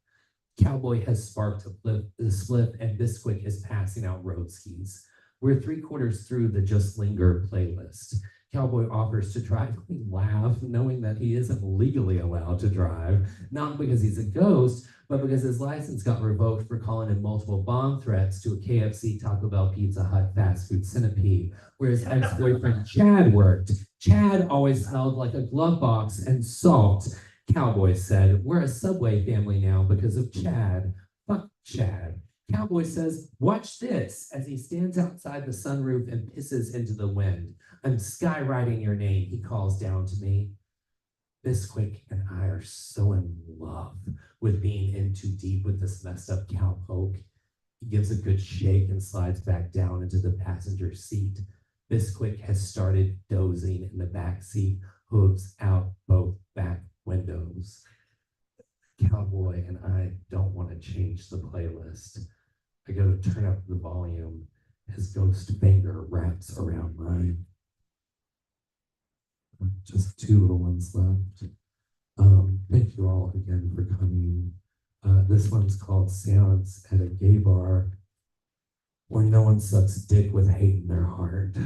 Cowboy has sparked the spliff and Bisquick is passing out road skis. We're 3/4 through the Just Linger playlist. Cowboy offers to drive. We laugh, knowing that he isn't legally allowed to drive, not because he's a ghost, but because his license got revoked for calling in multiple bomb threats to a KFC, Taco Bell, Pizza Hut, fast food centipede, where his ex-boyfriend Chad worked. Chad always smelled like a glove box and salt. Cowboy said, "We're a Subway family now because of Chad." Fuck Chad. Cowboy says, "Watch this," as he stands outside the sunroof and pisses into the wind. "I'm skywriting your name," he calls down to me. Bisquick and I are so in love with being in too deep with this messed up cowpoke. He gives a good shake and slides back down into the passenger seat. Bisquick has started dozing in the back seat, hooves out both back windows. Cowboy and I don't want to change the playlist. I go to turn up the volume. His ghost finger wraps around mine. Just 2 little ones left. Thank you all again for coming. This one's called Seance at a Gay Bar, where no one sucks dick with hate in their heart.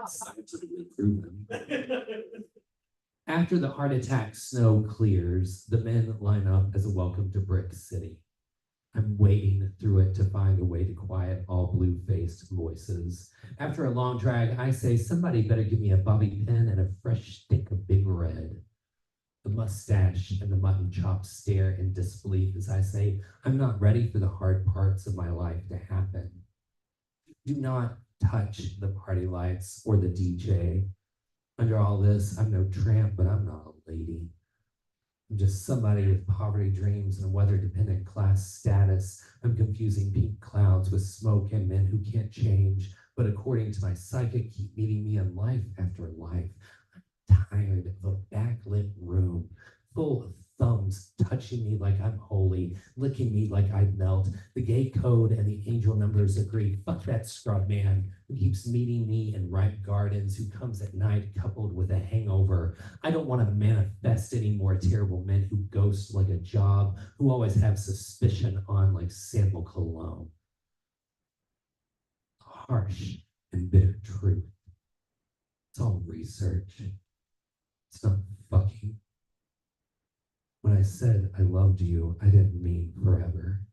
Scientifically proven. After the heart attack snow clears, the men line up as a welcome to Brick City. I'm wading through it to find a way to quiet all blue-faced voices. After a long drag, I say, "Somebody better give me a bobby pin and a fresh stick of Big Red." The mustache and the mutton chops stare in disbelief as I say, "I'm not ready for the hard parts of my life to happen." Do not touch the party lights or the DJ. Under all this, I'm no tramp, but I'm not a lady. I'm just somebody with poverty dreams and weather-dependent class status. I'm confusing pink clouds with smoke and men who can't change, but according to my psychic, keep meeting me in life after life. I'm tired of a backlit room full of thumbs touching me like I'm holy, licking me like I'd melt. The gay code and the angel numbers agree. Fuck that scrub man who keeps meeting me in ripe gardens, who comes at night coupled with a hangover. I don't want to manifest any more terrible men who ghost like a job, who always have suspicion on like sample cologne. Harsh and bitter truth. It's all research. It's not fucking. When I said I loved you, I didn't mean forever.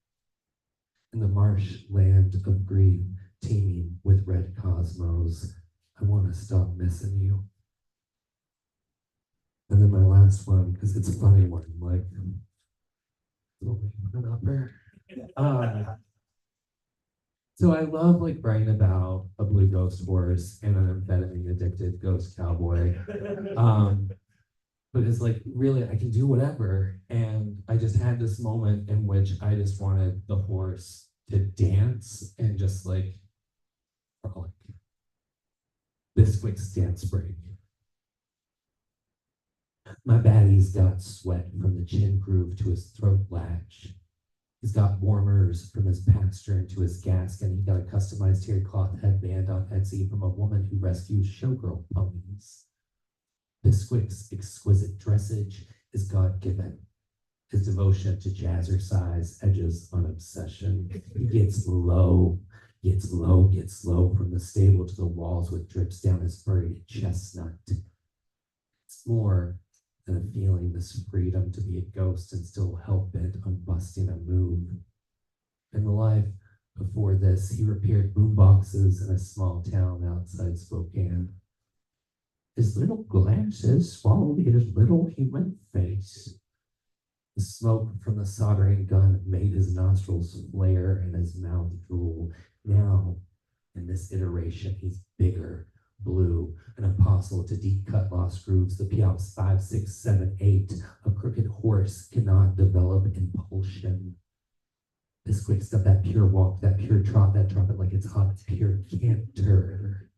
In the marsh land of grief, teeming with red cosmos, I want to stop missing you. And then my last one, because it's a funny one, like, so I love like writing about a blue ghost horse and an amphetamine addicted ghost cowboy. Because like really I can do whatever. And I just had this moment in which I just wanted the horse to dance and just like frolic. Bisquick's dance break. My baddie's got sweat from the chin groove to his throat latch. He's got warmers from his pasture into his gasket. He got a customized terry cloth headband on Etsy from a woman who rescues showgirl ponies. Bisquick's exquisite dressage is God-given. His devotion to jazzercise edges on obsession. He gets low from the stable to the walls, what drips down his furry chestnut. It's more than a feeling, this freedom to be a ghost and still hell-bent on busting a move. In the life before this, he repaired boomboxes in a small town outside Spokane. His little glasses swallowed his little human face. The smoke from the soldering gun made his nostrils flare and his mouth drool. Now, in this iteration, he's bigger, blue, an apostle to deep cut lost grooves, the Piafs 5, 6, 7, 8. A crooked horse cannot develop impulsion. Bisquick's got that pure walk, that pure trot, that trumpet like it's hot, pure canter.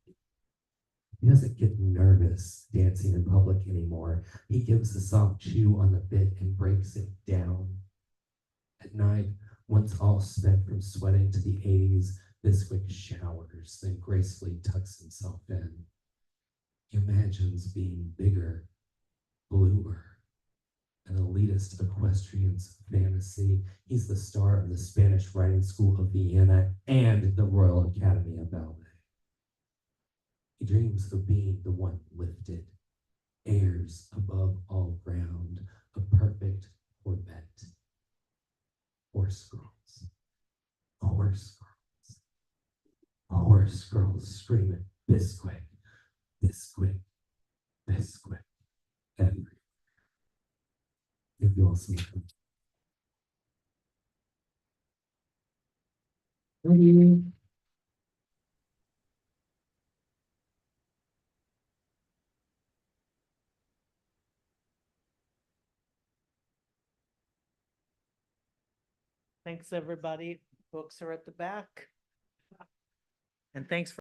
He doesn't get nervous dancing in public anymore. He gives a soft chew on the bit and breaks it down. At night, once all spent from sweating to the 80s, Bisquick showers, then gracefully tucks himself in. He imagines being bigger, bluer, an elitist equestrian's fantasy. He's the star of the Spanish Writing School of Vienna and the Royal Academy of Ballet. He dreams of being the one lifted, airs above all ground, a perfect Corvette. Horse girls, horse girls, horse girls screaming, Bisquick, Bisquick, Bisquick, everywhere. Give you all some time. Ready? Thanks, everybody. Books are at the back. And thanks for